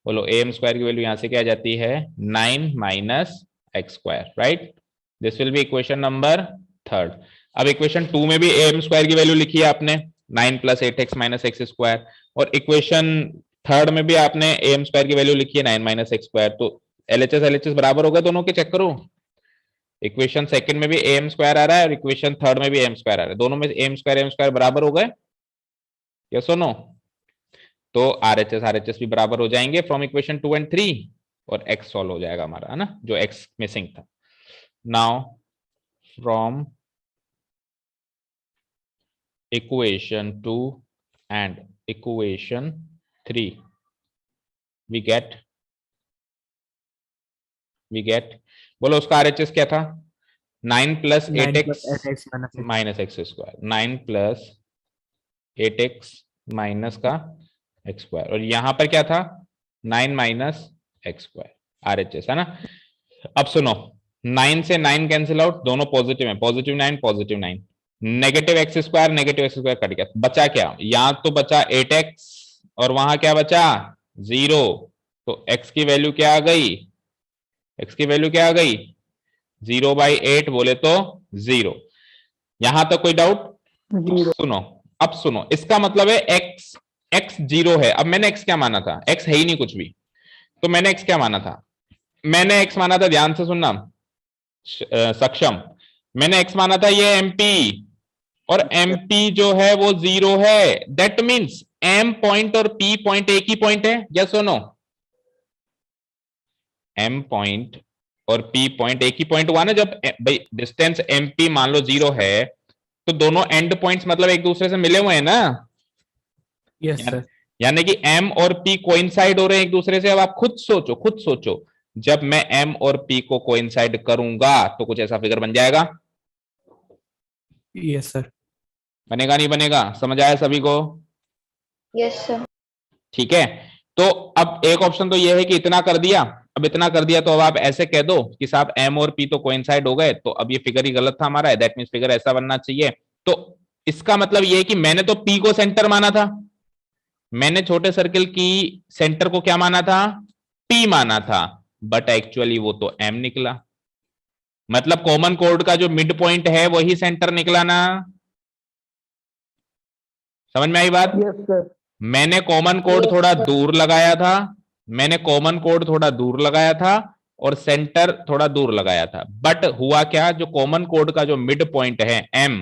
बोलो AM स्क्वायर की वैल्यू यहां से क्या आ जाती है? 9 minus X square, right? This will be equation number 3। अब इक्वेशन 2 में भी AM स्क्वायर की वैल्यू लिखी है आपने 9 plus 8x minus X square, और इक्वेशन 3 में भी आपने AM स्क्वायर की वैल्यू लिखी है 9 माइनस एक्स स्क्वायर। तो LHS बराबर होगा दोनों के, चेक करो। इक्वेशन 2 में भी AM स्क्वायर आ रहा है और इक्वेशन 3 में भी AM स्क्वायर आ रहा है, दोनों में AM स्क्वायर बराबर हो गए, यस और नो? तो RHS भी बराबर हो जाएंगे फ्रॉम इक्वेशन 2 and 3, और x सॉल्व हो जाएगा हमारा, है ना, जो x मिसिंग था। Now from equation 2 and equation 3 we get, बोलो उसका RHS क्या था? 9 plus 8x minus X square, 9 plus 8x minus का एक्स स्क्वायर, और यहां पर क्या था? 9 माइनस एक्स स्क्वायर, RHS, है ना। अब सुनो, 9 से 9 कैंसिल आउट, दोनों पॉजिटिव है, positive 9 positive 9, negative x square cut गया, बचा क्या? यहां तो बचा 8x और वहां क्या बचा? 0। तो x की वैल्यू क्या आ गई? x की वैल्यू क्या आ गई? 0/8 बोले तो 0। यहां तक कोई डाउट? सुनो, अब सुनो, इसका मतलब है x 0 है। अब मैंने x क्या माना था? x है ही नहीं कुछ भी, तो मैंने x क्या माना था? मैंने x माना था, ध्यान से सुनना सक्षम, मैंने x माना था ये MP, और MP जो है वो 0 है। दैट मीन्स M पॉइंट और P पॉइंट एक ही पॉइंट है, यस और नो? M पॉइंट और P पॉइंट एक ही पॉइंट हुआ ना। जब भाई डिस्टेंस MP मान लो 0 है, तो दोनों एंड पॉइंट्स मतलब एक दूसरे से मिले हुए हैं ना। Yes sir. यानी कि M और P कोइंसाइड हो रहे हैं एक दूसरे से। अब आप खुद सोचो, जब मैं M और P को कोइंसाइड करूंगा तो कुछ ऐसा फिगर बन जाएगा। Yes sir. बनेगा नहीं बनेगा? समझ आया सभी को? Yes sir. ठीक है। तो अब एक ऑप्शन तो यह है कि इतना कर दिया। अब इतना कर दिया तो अब आप ऐसे कह दो कि साहब M और P तो कोइंसाइड हो गए, तो अब ये फिगर ही गलत था हमारा। दैट मींस फिगर ऐसा बनना चाहिए। तो इसका मतलब ये है कि मैंने तो P को सेंटर माना था, मैंने छोटे सर्किल की सेंटर को क्या माना था? P माना था, बट एक्चुअली वो तो M निकला। मतलब कॉमन कोड का जो मिड पॉइंट है वही सेंटर निकला ना। समझ में आई बात? Yes sir. मैंने कॉमन कोड थोड़ा दूर लगाया था, मैंने कॉमन कोड थोड़ा दूर लगाया था और सेंटर थोड़ा दूर लगाया था, बट हुआ क्या? जो कॉमन कोड का जो मिड पॉइंट है M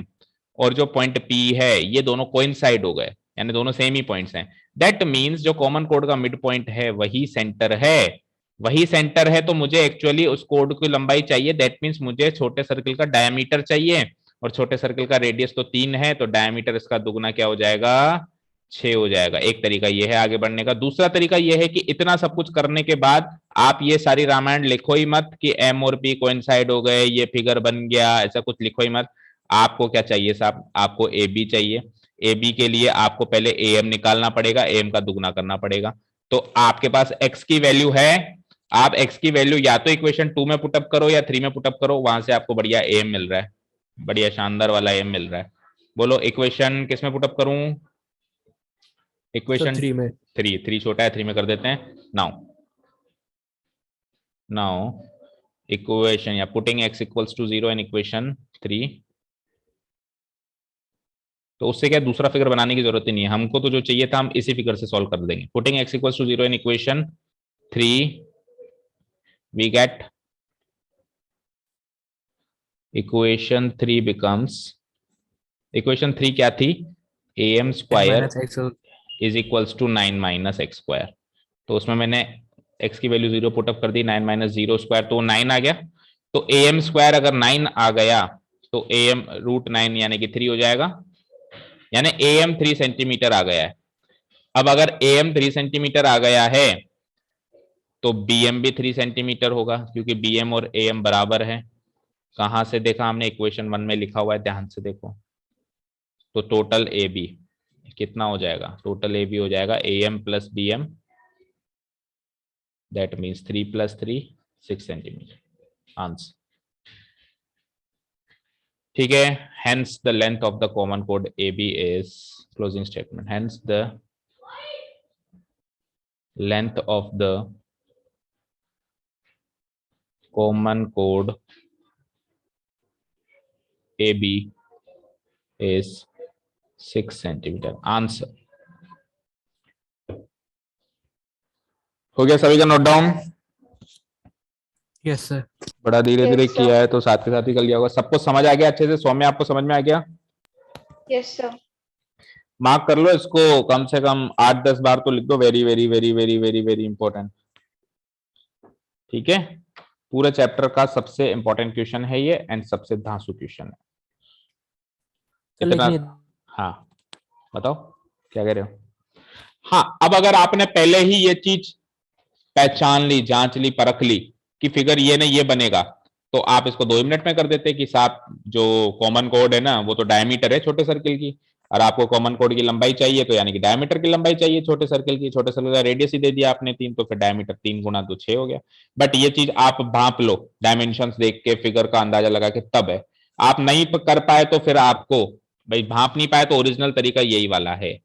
और जो पॉइंट P है, ये दोनों कोइंसाइड हो गए, यानी दोनों सेम ही पॉइंट्स हैं। दैट मींस जो कॉमन कोड का मिड पॉइंट है वही सेंटर है, वही सेंटर है। तो मुझे एक्चुअली उस कोड की लंबाई चाहिए। दैट मींस मुझे छोटे सर्किल का डायमीटर चाहिए, और छोटे सर्किल का रेडियस तो 3 है, तो डायमीटर इसका दुगना क्या हो जाएगा? 6 हो जाएगा। एक तरीका यह है आगे बढ़ने का। दूसरा तरीका यह है कि इतना सब कुछ करने के बाद आप ये सारी रामायण लिखो ही मत कि M और P कोइंसाइड हो गए, ये फिगर बन गया, ऐसा कुछ लिखो ही मत। आपको क्या चाहिए साहब? आपको AB चाहिए। AB के लिए आपको पहले AM निकालना पड़ेगा, AM का दुगना करना पड़ेगा। तो आपके पास X की वैल्यू है, आप X की वैल्यू या तो इक्वेशन 2 में पुटअप करो या 3 में पुटअप करो, वहां से आपको बढ़िया AM मिल रहा है, बढ़िया शानदार वाला AM मिल रहा है। बोलो इक्वेशन किस में पुटअप करूं? इक्वेशन 3 में। 3 छोटा है, 3 में कर देते हैं। नाउ इक्वेशन या putting x equals to 0 in equation 3, तो उससे क्या दूसरा फिगर बनाने की जरूरत ही नहीं है हमको, तो जो चाहिए था हम इसी फिगर से सॉल्व कर देंगे। Putting x equals to 0 in equation 3, we get equation 3 becomes, equation 3 क्या थी? AM square is equals to 9 minus X square. तो उसमें मैंने x की वैल्यू 0 पुटअप कर दी, 9 माइनस 0 स्क्वायर, तो 9 आ गया। तो AM स्क्वायर अगर 9 आ गया तो AM रूट 9 यानी कि 3 हो जाएगा, यानी AM 3 सेंटीमीटर आ गया है। अब अगर AM 3 सेंटीमीटर आ गया है तो BM भी 3 सेंटीमीटर होगा, क्योंकि BM और AM बराबर है। कहां से देखा हमने? इक्वेशन 1 में लिखा हुआ है, ध्यान से देखो। तो टोटल AB कितना हो जाएगा? टोटल AB हो जाएगा AM plus BM, that means 3 plus 3 6 centimetre answer. ठीक है। Hence the length of the common code AB is, closing statement, hence the length of the common code AB is 6 centimetre answer. हो गया सभी का नोट डाउन? Yes sir. बड़ा धीरे धीरे Yes, sir. किया है तो साथ के साथ ही कर लिया होगा। सबको समझ आ गया अच्छे से? सौम्य आपको समझ में आ गया? Yes sir. मार्क कर लो इसको, कम से कम 8-10 बार तो लिख दो। Very very very very very very important. ठीक है। पूरे चैप्टर का सबसे इंपॉर्टेंट क्वेश्चन है ये, एंड सबसे धांसू क्वेश्चन है इतना। लेकिन हाँ बताओ क्या कह रहे हो? हाँ, अब अगर आपने पहले ही ये चीज पहचान ली, जांच ली, परख ली कि फिगर ये नहीं ये बनेगा, तो आप इसको 2 मिनट में कर देते कि साहब जो कॉमन कोड है ना वो तो डायमीटर है छोटे सर्किल की, और आपको कॉमन कोड की लंबाई चाहिए, तो यानी कि डायमीटर की लंबाई चाहिए छोटे सर्किल की। छोटे सर्किल का रेडियस ही दे दिया आपने 3, तो फिर डायमीटर 3 गुना तो 6 हो गया। बट ये चीज आप भांप लो, डायमेंशंस देख के फिगर का अंदाजा लगा के, तब है। आप नहीं कर पाए तो फिर आपको भाई भांप नहीं पाए, तो ओरिजिनल तरीका यही वाला है।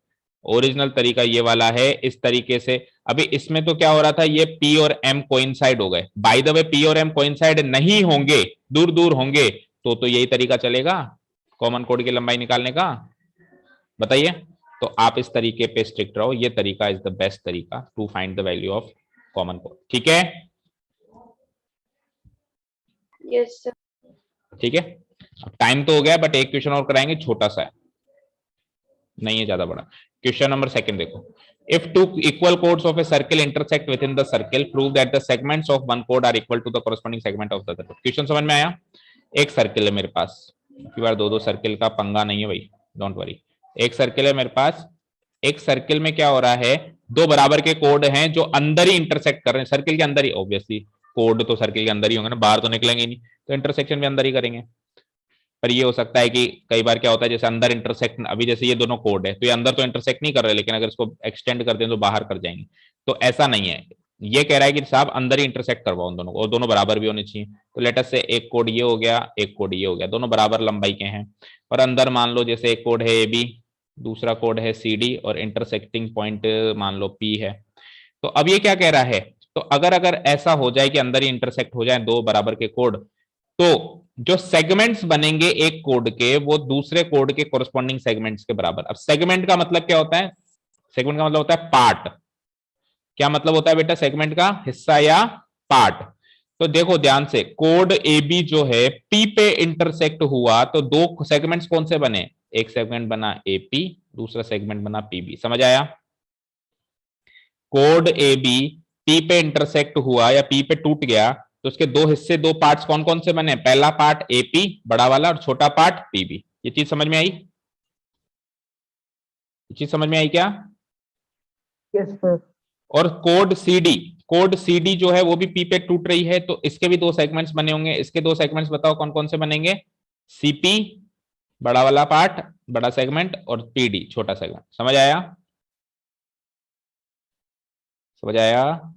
ओरिजिनल तरीका ये वाला है, इस तरीके से। अभी इसमें तो क्या हो रहा था, ये P और M कोइंसाइड हो गए। बाय द वे P और M कोइंसाइड नहीं होंगे, दूर दूर होंगे, तो यही तरीका चलेगा कॉमन कोड की लंबाई निकालने का? बताइए। तो आप इस तरीके पे स्ट्रिक्ट रहो, ये तरीका इज द बेस्ट तरीका to find the value of common कोड। ठीक है? Yes sir. ठीक है। टाइम तो हो गया, बट एक क्वेश्चन और कराएंगे, छोटा सा है, नहीं है ज्यादा बड़ा। क्वेश्चन नंबर सेकंड देखो, if two equal chords of a circle intersect within the circle, prove that the segments of one chord are equal to the corresponding segment of the other. Question समझ में आया? एक सर्किल है मेरे पास, कई बार दो सर्किल का पंगा नहीं है भाई, डोंट वरी। एक सर्किल है मेरे पास, एक सर्किल में क्या हो रहा है, दो बराबर के कोड हैं जो अंदर ही इंटरसेक्ट कर रहे हैं, सर्किल के अंदर ही, ऑब्वियसली कोड तो सर्किल के अंदर ही होंगे ना, बाहर तो निकलेंगे नहीं, तो इंटरसेक्शन भी अंदर ही करेंगे। पर ये हो सकता है कि कई बार क्या होता है, जैसे अंदर इंटरसेक्ट, अभी जैसे ये दोनों कोड है तो ये अंदर तो इंटरसेक्ट नहीं कर रहे, लेकिन अगर इसको एक्सटेंड करते हैं तो बाहर कर जाएंगे, तो ऐसा नहीं है। ये कह रहा है कि साहब अंदर ही इंटरसेक्ट करवाओ उन दोनों को, और दोनों बराबर भी होने चाहिए। तो लेट अस से एक कोड ये हो गया, एक कोड ये हो गया, दोनों बराबर लंबाई के हैं, और अंदर मान लो जैसे एक कोड है ए बी, दूसरा कोड है सी डी, और इंटरसेक्टिंग पॉइंट मान लो पी है। तो अब ये क्या कह रहा है, तो अगर ऐसा हो जाए कि अंदर ही इंटरसेक्ट हो जाए दो बराबर के कोड, तो जो सेगमेंट्स बनेंगे एक कोड के, वो दूसरे कोड के कोरस्पॉन्डिंग सेगमेंट्स के बराबर। अब सेगमेंट का मतलब क्या होता है? सेगमेंट का मतलब होता है पार्ट। क्या मतलब होता है बेटा सेगमेंट का? हिस्सा या पार्ट। तो देखो ध्यान से, कोड ए बी जो है पी पे इंटरसेक्ट हुआ, तो दो सेगमेंट्स कौन से बने? एक सेगमेंट बना एपी, दूसरा सेगमेंट बना पीबी। समझ आया? कोड ए बी पी पे इंटरसेक्ट हुआ या पी पे टूट गया, तो उसके दो हिस्से, दो पार्ट्स कौन कौन से बने? पहला पार्ट एपी बड़ा वाला, और छोटा पार्ट पीबी। ये चीज समझ में आई? ये चीज समझ में आई क्या? Yes sir. और कोड सीडी जो है वो भी पी पे टूट रही है, तो इसके भी दो सेगमेंट्स बने होंगे। इसके दो सेगमेंट्स बताओ कौन कौन से बनेंगे? सीपी बड़ा वाला पार्ट, बड़ा सेगमेंट, और पीडी छोटा सेगमेंट। समझ आया? समझ आया?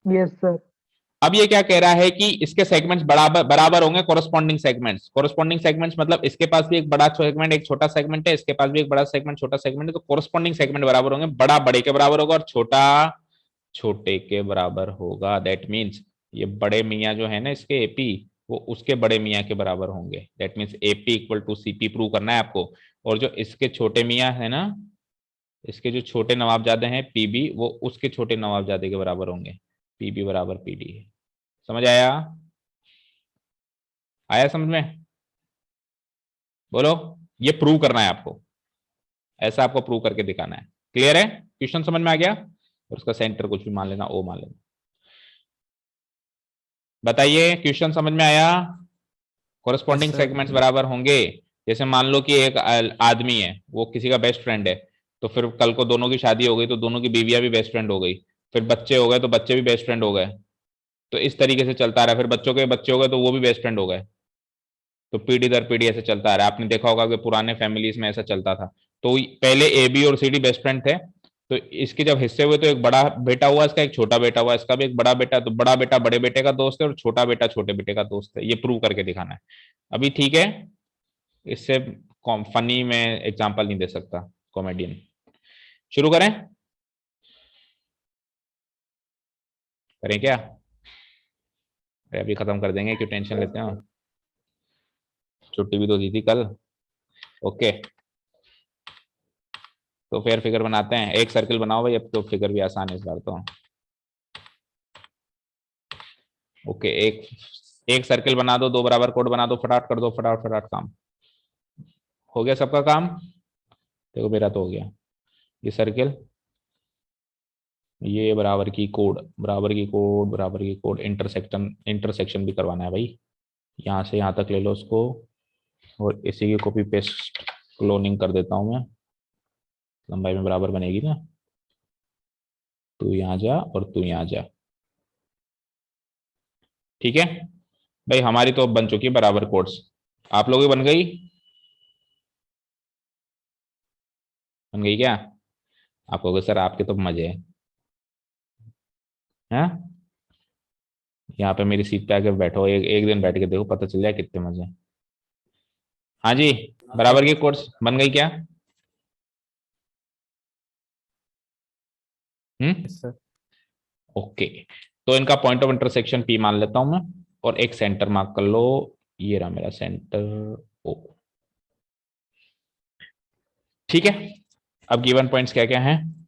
Yes sir. अब ये क्या कह रहा है कि इसके सेगमेंट्स बराबर होंगे, कोरस्पॉन्डिंग सेगमेंट्स। कोरस्पॉन्डिंग सेगमेंट्स मतलब इसके पास भी एक बड़ा सेगमेंट एक छोटा सेगमेंट है, इसके पास भी एक बड़ा सेगमेंट छोटा सेगमेंट है, तो कोरस्पॉन्डिंग सेगमेंट बराबर होंगे। बड़ा बड़े के बराबर होगा और छोटा छोटे के बराबर होगा। दैट मीन्स ये बड़े मियाँ जो है ना इसके एपी, वो उसके बड़े मियाँ के बराबर होंगे। That means AP equal to CP prove करना है आपको। और जो इसके छोटे मियाँ है ना, इसके जो छोटे नवाबजादे हैं पीबी, वो उसके छोटे नवाबजादे के बराबर होंगे। पीबी बराबर पीडी है। समझ आया? आया समझ में? बोलो। ये प्रूव करना है आपको, ऐसा आपको प्रूव करके दिखाना है। क्लियर है? क्वेश्चन समझ में आ गया? और उसका सेंटर कुछ भी मान लेना, ओ मान लेना। बताइए, क्वेश्चन समझ में आया? कोरस्पॉन्डिंग सेगमेंट्स बराबर होंगे। जैसे मान लो कि एक आदमी है, वो किसी का बेस्ट फ्रेंड है, तो फिर कल को दोनों की शादी हो गई, तो दोनों की बीवियां भी बेस्ट फ्रेंड हो गई, फिर बच्चे हो गए तो बच्चे भी बेस्ट फ्रेंड हो गए, तो इस तरीके से चलता रहा। फिर बच्चों के बच्चे हो गए तो वो भी बेस्ट फ्रेंड हो गए, तो पीढ़ी दर पीढ़ी ऐसे चलता रहा। आपने देखा होगा कि पुराने फैमिलीज में ऐसा चलता था। तो पहले ए बी और सी डी बेस्ट फ्रेंड थे, तो इसके जब हिस्से हुए तो एक बड़ा बेटा हुआ इसका, एक छोटा बेटा हुआ इसका भी, एक बड़ा बेटा, तो बड़ा बेटा बड़े बेटे का दोस्त है और छोटा बेटा छोटे बेटे का दोस्त है। ये प्रूव करके दिखाना है अभी, ठीक है? इससे फनी में एग्जाम्पल नहीं दे सकता, कॉमेडियन। शुरू करें? करें क्या? अभी खत्म कर देंगे, क्यों टेंशन लेते हैं? छुट्टी भी तो दी थी कल। ओके, तो फिर फिगर बनाते हैं। एक सर्किल बनाओ भाई, अब तो फिगर भी आसान है इस बार तो। ओके, एक सर्किल बना दो, दो बराबर कोड बना दो, फटाफट कर दो, फटाफट फटाफट काम हो गया सबका काम। देखो मेरा तो हो गया। ये सर्किल, ये बराबर की कोड, बराबर की कोड, बराबर की कोड, इंटरसेक्शन भी करवाना है भाई। यहाँ से यहाँ तक ले लो उसको, और इसी की कॉपी पेस्ट क्लोनिंग कर देता हूँ मैं। लंबाई में बराबर बनेगी ना, तू यहाँ जा और तू यहाँ जा। ठीक है भाई, हमारी तो बन चुकी है बराबर कोड्स। आप लोगों की बन गई? बन गई क्या? आप कहोगे सर आपके तो मजे हैं। यहाँ पे मेरी सीट पे आके बैठो, एक दिन बैठ के देखो, पता चल जाए कितने मजे हैं। हाँ जी, बराबर की कोड्स बन गई क्या? सर ओके, तो इनका पॉइंट ऑफ इंटरसेक्शन पी मान लेता हूं मैं, और एक सेंटर मार्क कर लो। ये रहा मेरा सेंटर ओ। ठीक है, अब गिवन पॉइंट्स क्या क्या हैं?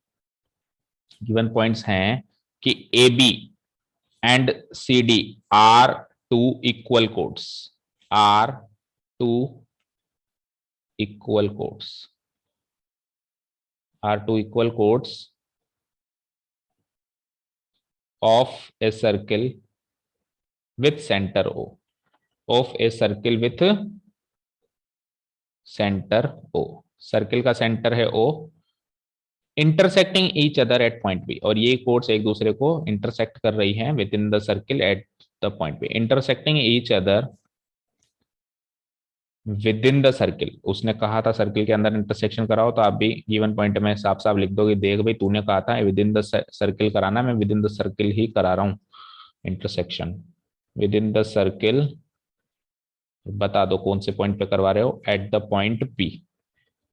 गिवन पॉइंट्स हैं कि A B and C D are two equal chords, are two equal chords, are two equal chords of a circle with center O, of a circle with center O, circle का सेंटर है O, intersecting each other at point B, और ये कोड्स एक दूसरे को इंटरसेक्ट कर रही हैं within the circle at the point B, intersecting each other within the circle. उसने कहा था सर्किल के अंदर इंटरसेक्शन कराओ, तो आप भी गिवन पॉइंट में साफ साफ लिख दोगे, देख भाई तूने कहा था विद इन द सर्किल कराना, मैं विद इन द सर्किल ही करा रहा हूं intersection, with in the circle, बता दो कौन से पॉइंट पे करवा रहे हो, एट द पॉइंट पी।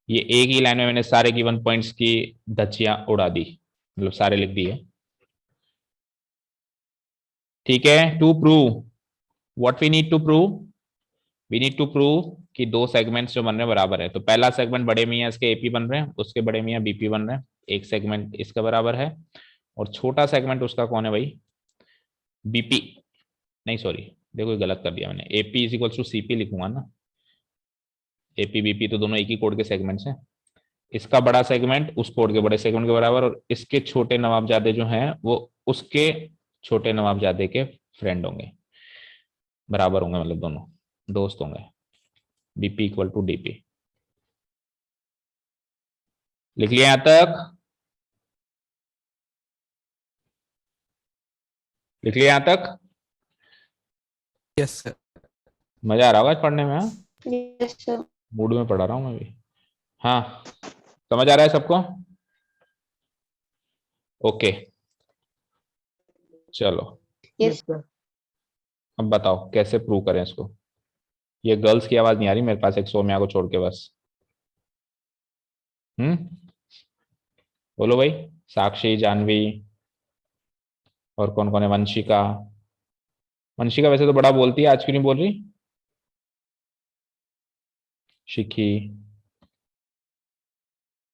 ये एक ही लाइन में मैंने सारे गिवन पॉइंट्स की धज्जियां उड़ा दी, मतलब सारे लिख दिए। ठीक है, to prove what we need to prove, we need to prove कि दो सेगमेंट्स जो बन रहे हैं बराबर है। तो पहला सेगमेंट बड़े मियाँ इसके एपी बन रहे हैं, उसके बड़े मियाँ बीपी बन रहे हैं, एक सेगमेंट इसका बराबर है, और छोटा सेगमेंट उसका कौन है भाई, बीपी, नहीं सॉरी देखो गलत कर दिया मैंने, AP is equal to CP लिखूंगा ना, एपी बीपी तो दोनों एक ही कोड के सेगमेंट्स हैं। इसका बड़ा सेगमेंट उस कोड के बड़े सेगमेंट के बराबर, और इसके छोटे नवाबजादे जो हैं वो उसके छोटे नवाबजादे के फ्रेंड होंगे, बराबर होंगे, मतलब दोनों दोस्त होंगे। बीपी इक्वल टू डीपी, लिख लिया यहां तक, लिख लिया यहां तक, यस सर। मजा आ रहा होगा आज पढ़ने में, हाँ? Yes sir. मूड में पढ़ा रहा हूं मैं भी। हाँ समझ आ रहा है सबको, ओके चलो यस सर। अब बताओ कैसे प्रूव करें इसको। ये गर्ल्स की आवाज नहीं आ रही मेरे पास, एक सौम्या को छोड़ के बस। बोलो भाई, साक्षी, जानवी, और कौन कौन है, वंशिका, वंशिका वैसे तो बड़ा बोलती है, आज क्यों नहीं बोल रही, शिखी,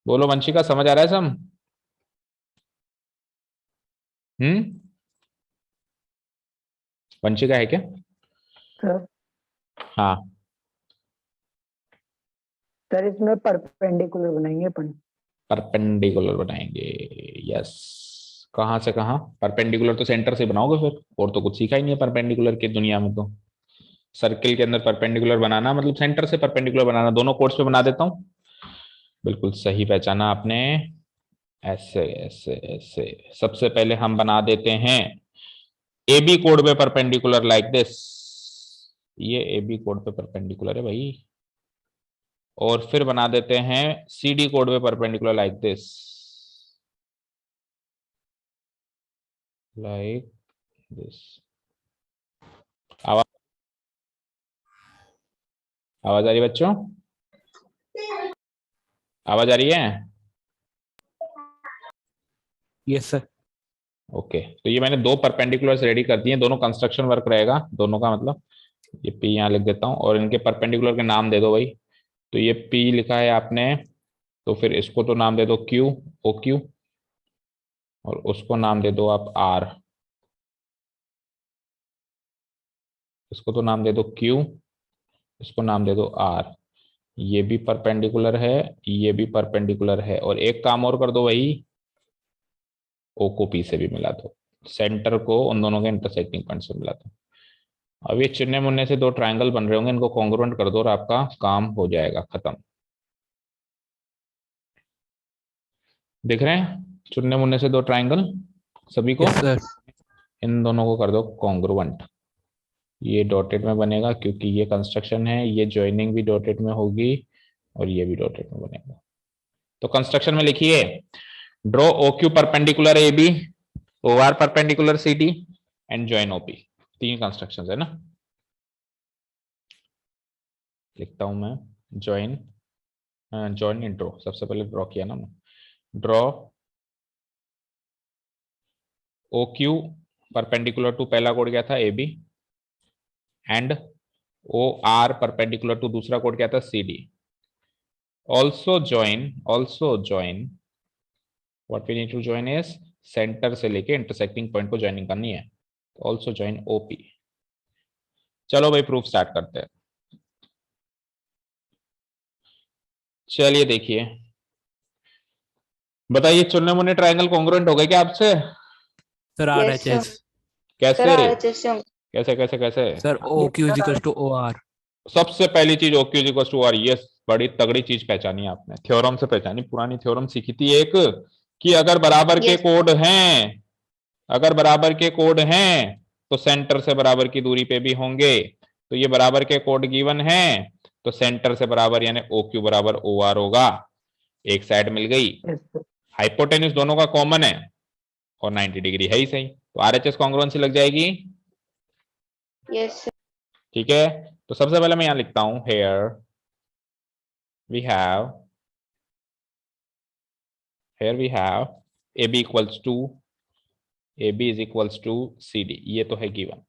बोलो वंशिका, समझ आ रहा है सब? वंशिका है क्या? सर हाँ सर इसमें परपेंडिकुलर बनाएंगे अपन। परपेंडिकुलर बनाएंगे, यस। कहां से कहां? परपेंडिकुलर तो सेंटर से बनाओगे फिर, और तो कुछ सीखा ही नहीं है परपेंडिकुलर की दुनिया में। तो सर्किल के अंदर परपेंडिकुलर बनाना मतलब सेंटर से परपेंडिकुलर बनाना। दोनों कोड्स पे बना देता हूं, बिल्कुल सही पहचाना आपने, ऐसे ऐसे ऐसे। सबसे पहले हम बना देते हैं ए बी कोड पे परपेंडिकुलर लाइक दिस, ये ए बी कोड पे परपेंडिकुलर है भाई, और फिर बना देते हैं सी डी कोड पे perpendicular like this, like this. आवाज आवाज आ रही है बच्चों? आवाज आ रही है? Yes sir. ओके तो ये मैंने दो परपेंडिकुलर्स रेडी कर दिए, दोनों कंस्ट्रक्शन वर्क रहेगा दोनों का, मतलब ये पी यहाँ लिख देता हूँ, और इनके परपेंडिकुलर के नाम दे दो भाई। तो ये पी लिखा है आपने, तो फिर इसको तो नाम दे दो क्यू, ओ क्यू, और उसको नाम दे दो आप आर, इसको तो नाम दे दो क्यू, इसको नाम दे दो आर। ये भी परपेंडिकुलर है, ये भी परपेंडिकुलर है, और एक काम और कर दो भाई, ओ को पी से भी मिला दो, सेंटर को उन दोनों के इंटरसेक्टिंग पॉइंट से मिला दो। अब ये चुनने मुन्ने से दो ट्रायंगल बन रहे होंगे, इनको कॉन्ग्रुएंट कर दो और आपका काम हो जाएगा खत्म। दिख रहे हैं चुनने मुन्ने से दो ट्रायंगल सभी को? Yes sir. इन दोनों को कर दो कॉन्ग्रुएंट, ये डॉटेड में बनेगा क्योंकि ये कंस्ट्रक्शन है, ये ज्वाइनिंग भी डॉटेड में होगी, और ये भी डॉटेड में बनेगा। तो कंस्ट्रक्शन में लिखिए, draw O Q perpendicular A B, O R perpendicular C D, and join OP. तीन कंस्ट्रक्शंस है ना, लिखता हूं मैं, ज्वाइन, ज्वाइन इन ड्रॉ, सबसे पहले ड्रॉ किया ना मैं, draw O Q perpendicular to, पहला कोड क्या था A B, and O R perpendicular to, दूसरा कोड क्या था C D. Also join what we need to join is, centre से लेके इंटरसेक्टिंग पॉइंट को ज्वाइनिंग करनी है, ऑल्सो ज्वाइन ओपी। चलो भाई प्रूफ स्टार्ट करते हैं। चलिए देखिए, बताइए चुन्ने मुन्ने ट्रायंगल कॉन्ग्रुएंट हो गए क्या आपसे? Sir Yes, RHS। sir. कैसे सर RHS से कैसे कैसे कैसे? Sir OQ is equal to OR। सबसे पहली चीज OQ is equal to R, ये बड़ी तगड़ी चीज पहचानी आपने, थ्योरम से पहचानी, पुरानी थ्योरम सीखी थी एक, कि अगर बराबर के Yes, कोड हैं, अगर बराबर के कोड हैं तो सेंटर से बराबर की दूरी पे भी होंगे। तो ये बराबर के कोड गिवन हैं तो सेंटर से बराबर यानी OQ बराबर OR होगा। एक साइड मिल गई, Yes, sir. हाइपोटेन्यूज दोनों का कॉमन है और 90 डिग्री है ही सही, तो RHS कॉन्ग्रुएंसी लग जाएगी। yes, sir. ठीक है, तो सबसे पहले मैं यहां लिखता हूं, here we have AB equals to AB is equals to CD, ये तो है गिवन।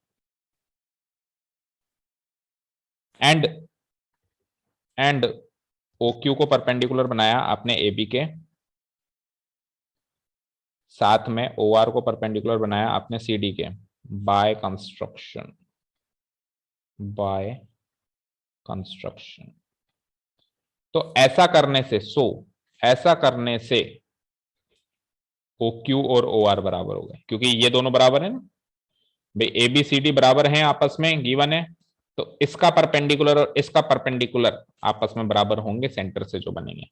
एंड OQ को परपेंडिकुलर बनाया आपने AB के, साथ में OR को परपेंडिकुलर बनाया आपने CD के, बाय कंस्ट्रक्शन। तो ऐसा करने से OQ और OR बराबर हो गए, क्योंकि ये दोनों बराबर है ना भाई, ABCD बराबर हैं आपस में, गिवन है, तो इसका परपेंडिकुलर और इसका परपेंडिकुलर आपस में बराबर होंगे सेंटर से जो बनेंगे।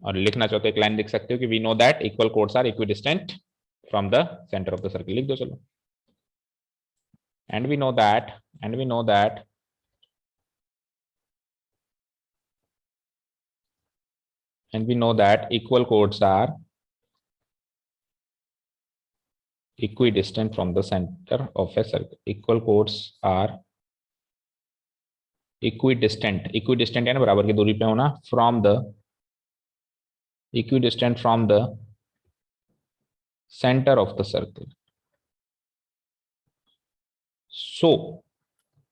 और लिखना चाहते हो एक लाइन लिख सकते हो कि we know that equal chords are equidistant from the centre of the circle, लिख दो चलो। And we know that equal chords are equidistant from the center of a circle. Equal chords are equidistant यानी बराबर की दूरी पे होना, equidistant from the center of the circle. So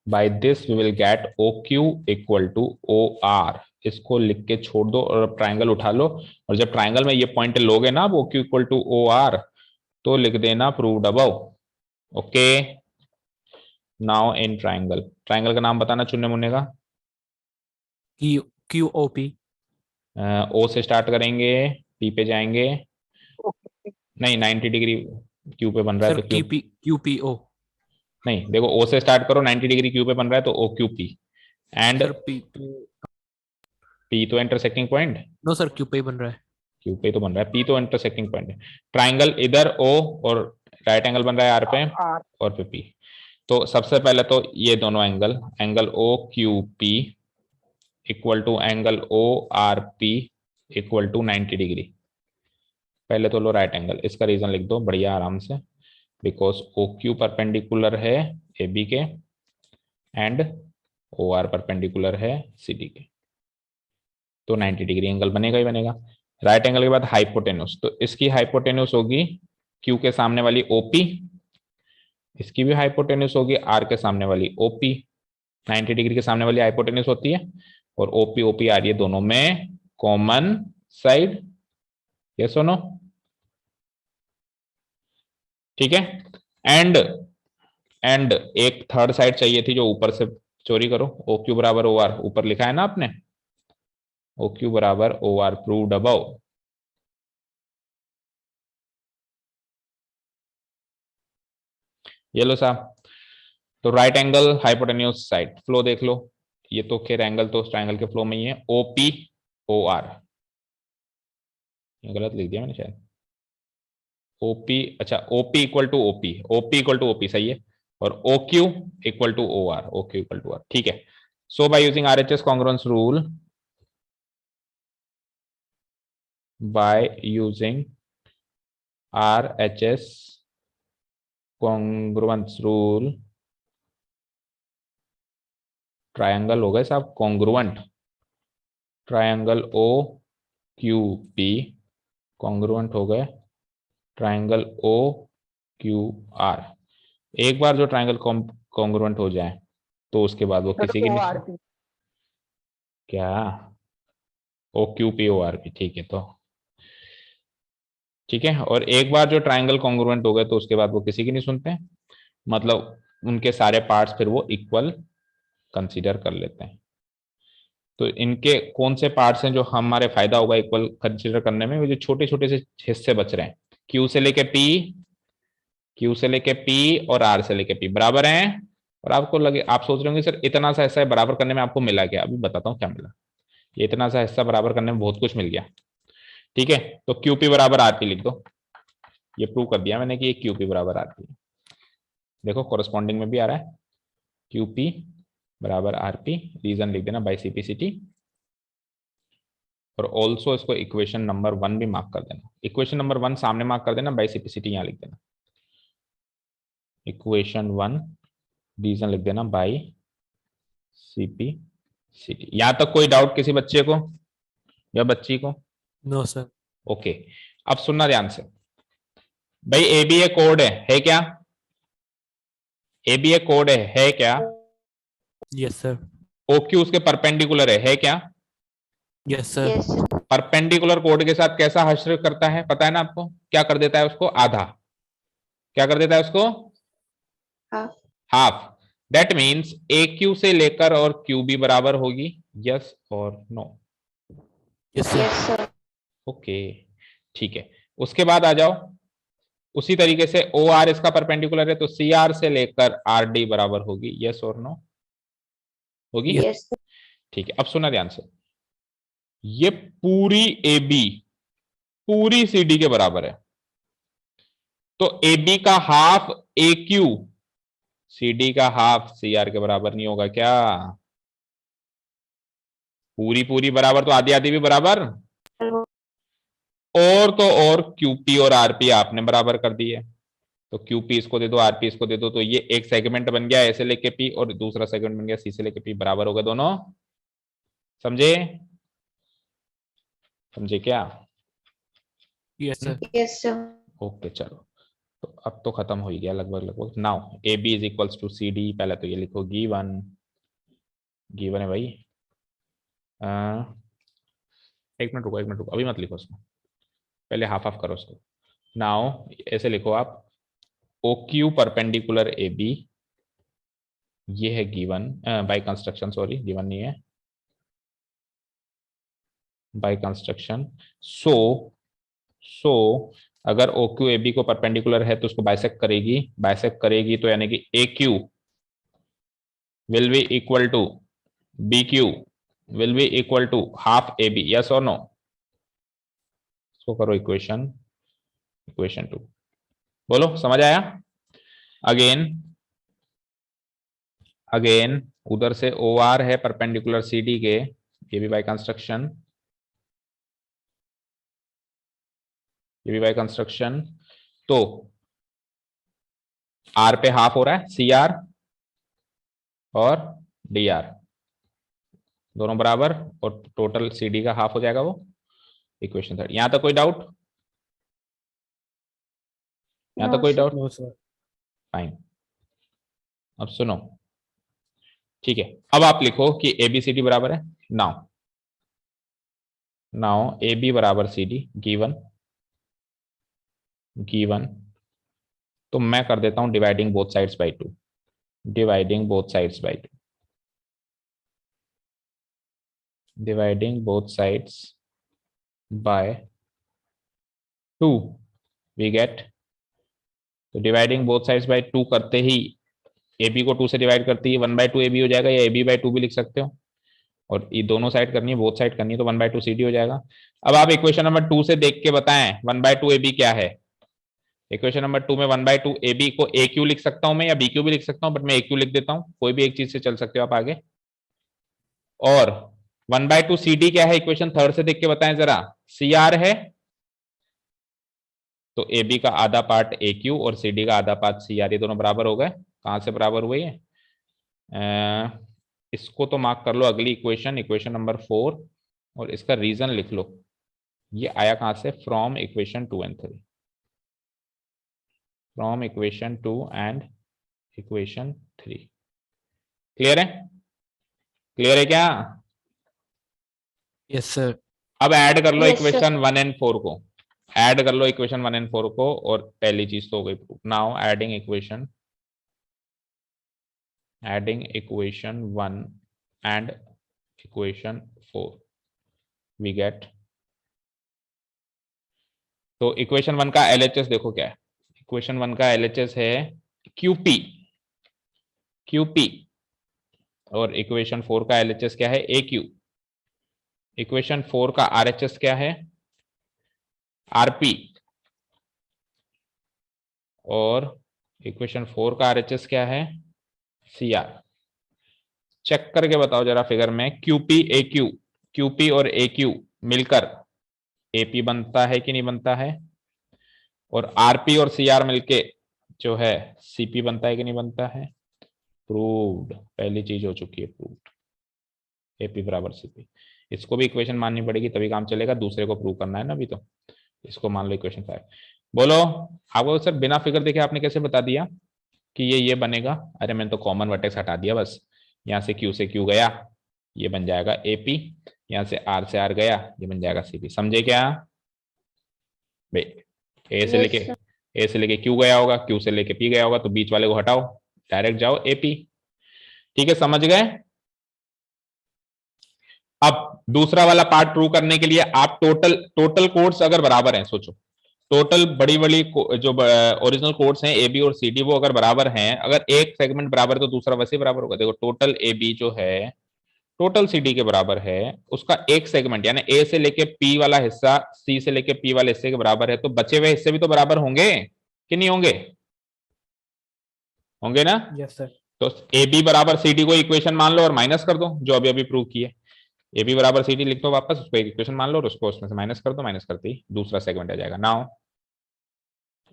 by this we will get OQ equal to OR. इसको लिख के छोड़ दो और ट्राइंगल उठा लो, और जब ट्राइंगल में ये पॉइंट लोगे ना OQ इक्वल टू OR, तो लिख देना proved above. Okay, now in triangle का नाम बताना चुनने मुन्ने का। QOP। O से स्टार्ट करेंगे, P पे जाएंगे, नहीं 90 डिग्री Q पे बन रहा है सर तो QPO। नहीं, देखो O से स्टार्ट करो, 90 डिग्री Q पे बन रहा है तो OQP, एंड सर P तो intersecting point, no sir Q पे ही बन रहा है। Q पे तो बन रहा है, P तो इंटरसेक्टिंग पॉइंट है। ट्राइंगल इधर O और राइट एंगल बन रहा है R पे और पे P। तो सबसे पहले तो ये दोनों angle OQP equal to angle ORP equal to 90 degree. पहले तो लो राइट एंगल, इसका रीजन लिख दो बढ़िया आराम से, बिकॉज OQ परपेंडिकुलर है AB के एंड OR परपेंडिकुलर है CD के, तो 90 डिग्री एंगल बनेगा ही बनेगा। राइट एंगल के बाद हाइपोटेन्यूस, तो इसकी हाइपोटेन्यूस होगी Q के सामने वाली OP, इसकी भी हाइपोटेन्यूस होगी R के सामने वाली OP। 90 डिग्री के सामने वाली हाइपोटेन्यूस होती है, और OP आ रही है दोनों में कॉमन साइड, यस और नो? ठीक है, एंड एक थर्ड साइड चाहिए थी जो ऊपर से चोरी करो, OQ बराबर OR, ऊपर लिखा है ना आपने, OQ बराबर OR प्रूव्ड अबव। ये लो साहब, तो right angle hypotenuse side flow देख लो, ये तो खैर एंगल तो उस ट्रायंगल के फ्लो में ही है, OPOR, ये गलत लिख दिया मैंने शायद, OP, अच्छा OP इक्वल टू OP सही है, और OQ इक्वल टू OR, ठीक है। So by using RHS congruence rule, by using RHS congruence rule, triangle हो गए साहब कॉन्ग्रुएंट, ट्रायंगल OQP कॉन्ग्रुएंट हो गए ट्रायंगल OQR। एक बार जो ट्रायंगल कॉन्ग्रुएंट हो जाए तो उसके बाद वो किसी की नहीं, क्या OQP ORP, ठीक है, तो ठीक है, और एक बार जो ट्रायंगल कॉन्ग्रुएंट हो गए तो उसके बाद वो किसी की नहीं सुनते, मतलब उनके सारे पार्ट्स फिर वो इक्वल कंसीडर कर लेते हैं। तो इनके कौन से पार्ट्स हैं जो हमारे फायदा होगा इक्वल कंसीडर करने में? वो जो छोटे छोटे से हिस्से बच रहे हैं, क्यू से लेके पी, क्यू से लेके पी और आर से लेके पी बराबर हैं। और आपको लगे, आप सोच रहे होंगे सर इतना सा हिस्सा बराबर करने में आपको मिला क्या? अभी बताता हूँ क्या मिला। ये इतना सा हिस्सा बराबर करने में बहुत कुछ मिल गया। ठीक है, तो क्यूपी बराबर आरपी लिख दो। ये प्रूव कर दिया मैंने कि ये क्यूपी बराबर आरपी। देखो कोरस्पॉन्डिंग में भी आ रहा है, क्यूपी बराबर आरपी, रीजन लिख देना बाई सीपीसीटी। और ऑल्सो इसको इक्वेशन नंबर 1 भी मार्क कर देना। इक्वेशन नंबर 1 सामने मार्क कर देना, बाई सीपीसीटी यहाँ लिख देना। इक्वेशन 1 रीजन लिख देना बाई सीपीसीटी। यहां तक कोई डाउट किसी बच्चे को या बच्ची को? No sir. ओके, अब सुनना ध्यान से भाई। एबीए कोड है क्या? एबीए कोड है क्या? Yes sir. ओक्यू उसके परपेंडिकुलर है क्या? Yes sir. Yes sir. Perpendicular code के साथ कैसा हश्र करता है पता है ना आपको? क्या कर देता है उसको? आधा। क्या कर देता है उसको? Half. Half. That means A Q से लेकर और क्यू बी बराबर होगी। यस और no? Yes sir. Yes sir. Okay ठीक है, उसके बाद आ जाओ। उसी तरीके से ओ आर इसका परपेंडिकुलर है, तो सी आर से लेकर आर डी बराबर होगी। यस और नो? होगी। Yes sir. ठीक है, अब सुना ध्यान से। ये पूरी ए बी पूरी सी डी के बराबर है, तो ए बी का हाफ ए क्यू सी डी का हाफ सी आर के बराबर नहीं होगा क्या? पूरी पूरी बराबर तो आधी आधी भी बराबर। और तो और क्यूपी और आरपी आपने बराबर कर दिए, तो क्यूपी इसको दे दो, आरपी इसको दे दो, तो ये एक सेगमेंट बन गया ए से लेके पी और दूसरा सेगमेंट बन गया सी से लेके पी, बराबर हो गए दोनों। समझे? समझे क्या? Yes sir. Yes sir. Okay चलो, तो अब तो खत्म हो ही गया लगभग लगभग। Now A B is equals to C D. पहले तो ये लिखो गिवन, गिवन है भाई। एक मिनट रुको, अभी मत लिखो उसको, पहले हाफ हाफ करो उसको। नाउ ऐसे लिखो आप, O Q perpendicular A B, ये है given by construction, sorry given नहीं है, बाय कंस्ट्रक्शन। सो अगर ओ क्यू ए बी को परपेंडिकुलर है तो उसको बाइसेक्ट करेगी, बाइसेक्ट करेगी तो यानी कि AQ will be equal to BQ will be equal to half AB. Yes और नो? इसको करो इक्वेशन 2। बोलो समझ आया? अगेन उधर से ओ आर है परपेंडिकुलर सी डी के, ये भी बाय कंस्ट्रक्शन, ये भी बाय कंस्ट्रक्शन। तो आर पे हाफ हो रहा है सी आर और डी आर दोनों बराबर, और टोटल सी डी का हाफ हो जाएगा वो। इक्वेशन 3। यहां तक कोई डाउट? यहां तक कोई डाउट? No sir. फाइन। अब सुनो, ठीक है, अब आप लिखो कि ए बी सी डी बराबर है। नाउ ए बी बराबर सी डी गिवन, तो मैं कर देता हूं dividing both sides by 2, dividing both sides by 2, dividing both sides by 2 we get. तो डिवाइडिंग बोथ साइड्स बाय 2 करते ही ए बी को 2 से डिवाइड करते ही 1/2 ए बी हो जाएगा, या ए बी बाई 2 भी लिख सकते हो, और ये दोनों साइड करनी है, बोथ साइड करनी है, तो 1/2 सी डी हो जाएगा। अब आप इक्वेशन नंबर 2 से देख के बताएं 1/2 ए बी क्या है। इक्वेशन नंबर 2 में 1/2 ए बी को ए क्यू लिख सकता हूं मैं, या बी क्यू भी लिख सकता हूं, बट मैं ए क्यू लिख देता हूं, कोई भी एक चीज से चल सकते हो आप आगे। और 1/2 सी डी क्या है? इक्वेशन 3 से देख के बताएं जरा। सी आर है, तो ए बी का आधा पार्ट ए क्यू और सी डी का आधा पार्ट सी आर, ये दोनों बराबर हो गए। कहां से बराबर हुए ये? इसको तो मार्क कर लो अगली इक्वेशन, इक्वेशन नंबर 4, और इसका रीजन लिख लो। ये आया कहां से? From equation 2 and 3, from equation 2 and equation 3। Clear है? क्लियर है क्या? Yes sir. अब ऐड कर लो Yes, sir. इक्वेशन 1 एंड 4 को, ऐड कर लो इक्वेशन 1 एंड 4 को, और पहली चीज तो हो गई। Now adding equation adding equation 1 and equation 4 we get, तो इक्वेशन 1 का LHS देखो क्या है, इक्वेशन 1 का LHS है QP और इक्वेशन 4 का LHS क्या है AQ, इक्वेशन 4 का RHS क्या है RP और इक्वेशन 4 का RHS क्या है CR। चेक करके बताओ जरा फिगर में, QP और AQ मिलकर AP बनता है कि नहीं बनता है, और RP और CR मिलके जो है CP बनता है कि नहीं बनता है। प्रूव्ड, पहली चीज हो चुकी है प्रूव्ड, AP बराबर CP। इसको भी इक्वेशन माननी पड़ेगी तभी काम चलेगा, दूसरे को प्रूव करना है ना अभी, तो इसको मान लो इक्वेशन 5। बोलो आपको सर बिना फिगर देखे आपने कैसे बता दिया कि ये बनेगा। अरे मैंने तो कॉमन वर्टेक्स हटा दिया बस, यहाँ से Q से Q गया ये बन जाएगा AP, यहाँ से R से R गया ये बन जाएगा CP। समझे क्या भाई, A से लेके Q गया होगा, Q से लेके P गया होगा, तो बीच वाले को हटाओ डायरेक्ट जाओ AP। ठीक है, समझ गए। अब दूसरा वाला पार्ट प्रूव करने के लिए आप टोटल कोड्स अगर बराबर हैं, सोचो टोटल बड़ी जो ओरिजिनल कोड्स हैं AB और CD वो अगर बराबर हैं, अगर एक सेगमेंट बराबर है तो दूसरा वैसे बराबर होगा। देखो टोटल AB जो है टोटल CD के बराबर है, उसका एक सेगमेंट यानी A से लेके P वाला हिस्सा C से लेके P वाले हिस्से के बराबर है, तो बचे हुए हिस्से भी तो बराबर होंगे कि नहीं होंगे, होंगे ना। Yes sir. तो AB बराबर CD को इक्वेशन मान लो और माइनस कर दो, जो अभी अभी प्रूव किए। AB बराबर CD लिख दो वापस, उसको एक इक्वेशन मान लो और उसको उसमें से माइनस कर दो, माइनस करते ही दूसरा सेगमेंट आ जाएगा। नाउ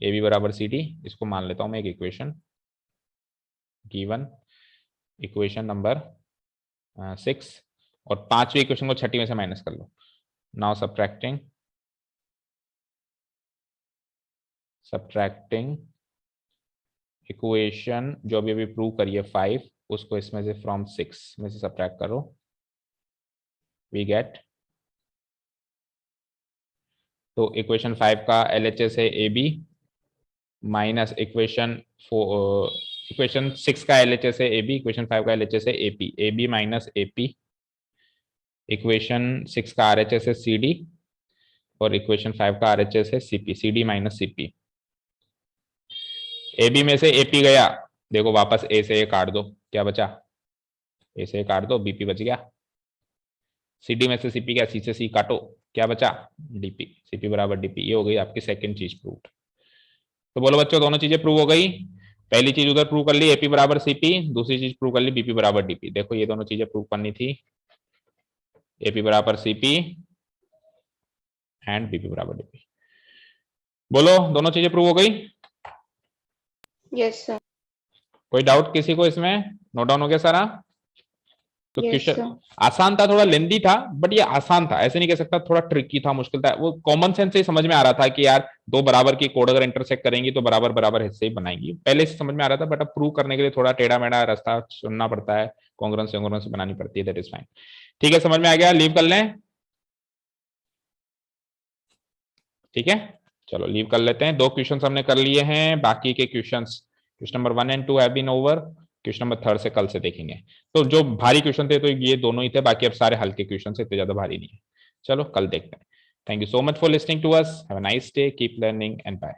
AB बराबर CD, इसको मान लेता हूं मैं एक इक्वेशन, गिवन इक्वेशन नंबर 6, और पांचवी इक्वेशन को छठी में से माइनस कर लो। नाउ सब्ट्रैक्टिंग इक्वेशन जो अभी अभी प्रूव करिए 5, उसको इसमें से फ्रॉम 6 में से सब्ट्रैक्ट करो, वी गेट, तो इक्वेशन 5 का LHS है AB माइनस इक्वेशन 6 का LHS है AB, इक्वेशन 5 का LHS है AB माइनस AP, इक्वेशन 6 का RHS है CD और इक्वेशन 5 का RHS है CD माइनस CP। AB में से AP गया, देखो वापस A से A काट दो, क्या बचा, A से A काट दो, BP बच गया। CD में से CP गया, C से C काटो, क्या बचा, DP, CP बराबर DP। ये हो गई आपकी सेकंड चीज प्रूव। तो बोलो बच्चों दोनों चीजें प्रूव हो गई। पहली चीज उधर प्रूव कर ली AP बराबर CP, दूसरी चीज प्रूव कर ली BP बराबर DP। देखो ये दोनों चीजें प्रूव करनी थी, AP बराबर CP एंड BP बराबर DP। बोलो दोनों चीजें प्रूव हो गई। Yes sir. कोई डाउट किसी को इसमें, नोट डाउन हो गया सारा। तो Yes, क्वेश्चन sir. आसान था, थोड़ा लेंदी था, बट ये आसान था, ऐसे नहीं कह सकता थोड़ा ट्रिकी था, मुश्किल था। वो कॉमन सेंस से ही समझ में आ रहा था कि यार दो बराबर की कोड अगर इंटरसेक्ट करेंगी तो बराबर बराबर हिस्से ही बनाएंगी, पहले से समझ में आ रहा था। बट अब प्रूव करने के लिए थोड़ा टेढ़ा मेढ़ा रास्ता चुनना पड़ता है, कांग्रुएंस बनानी पड़ती है, दैट इज फाइन। ठीक है, समझ में आ गया, लीव कर लें। ठीक है, चलो लीव कर लेते हैं। 2 क्वेश्चन हमने कर लिए हैं, बाकी के question number 1 and 2 have been over. Question number 3 से कल से देखेंगे। तो जो भारी क्वेश्चन थे तो ये दोनों ही थे, बाकी अब सारे हल्के क्वेश्चन से, इतने ज्यादा भारी नहीं है। चलो कल देखते हैं। Thank you so much for listening to us, have a nice day, keep learning and bye.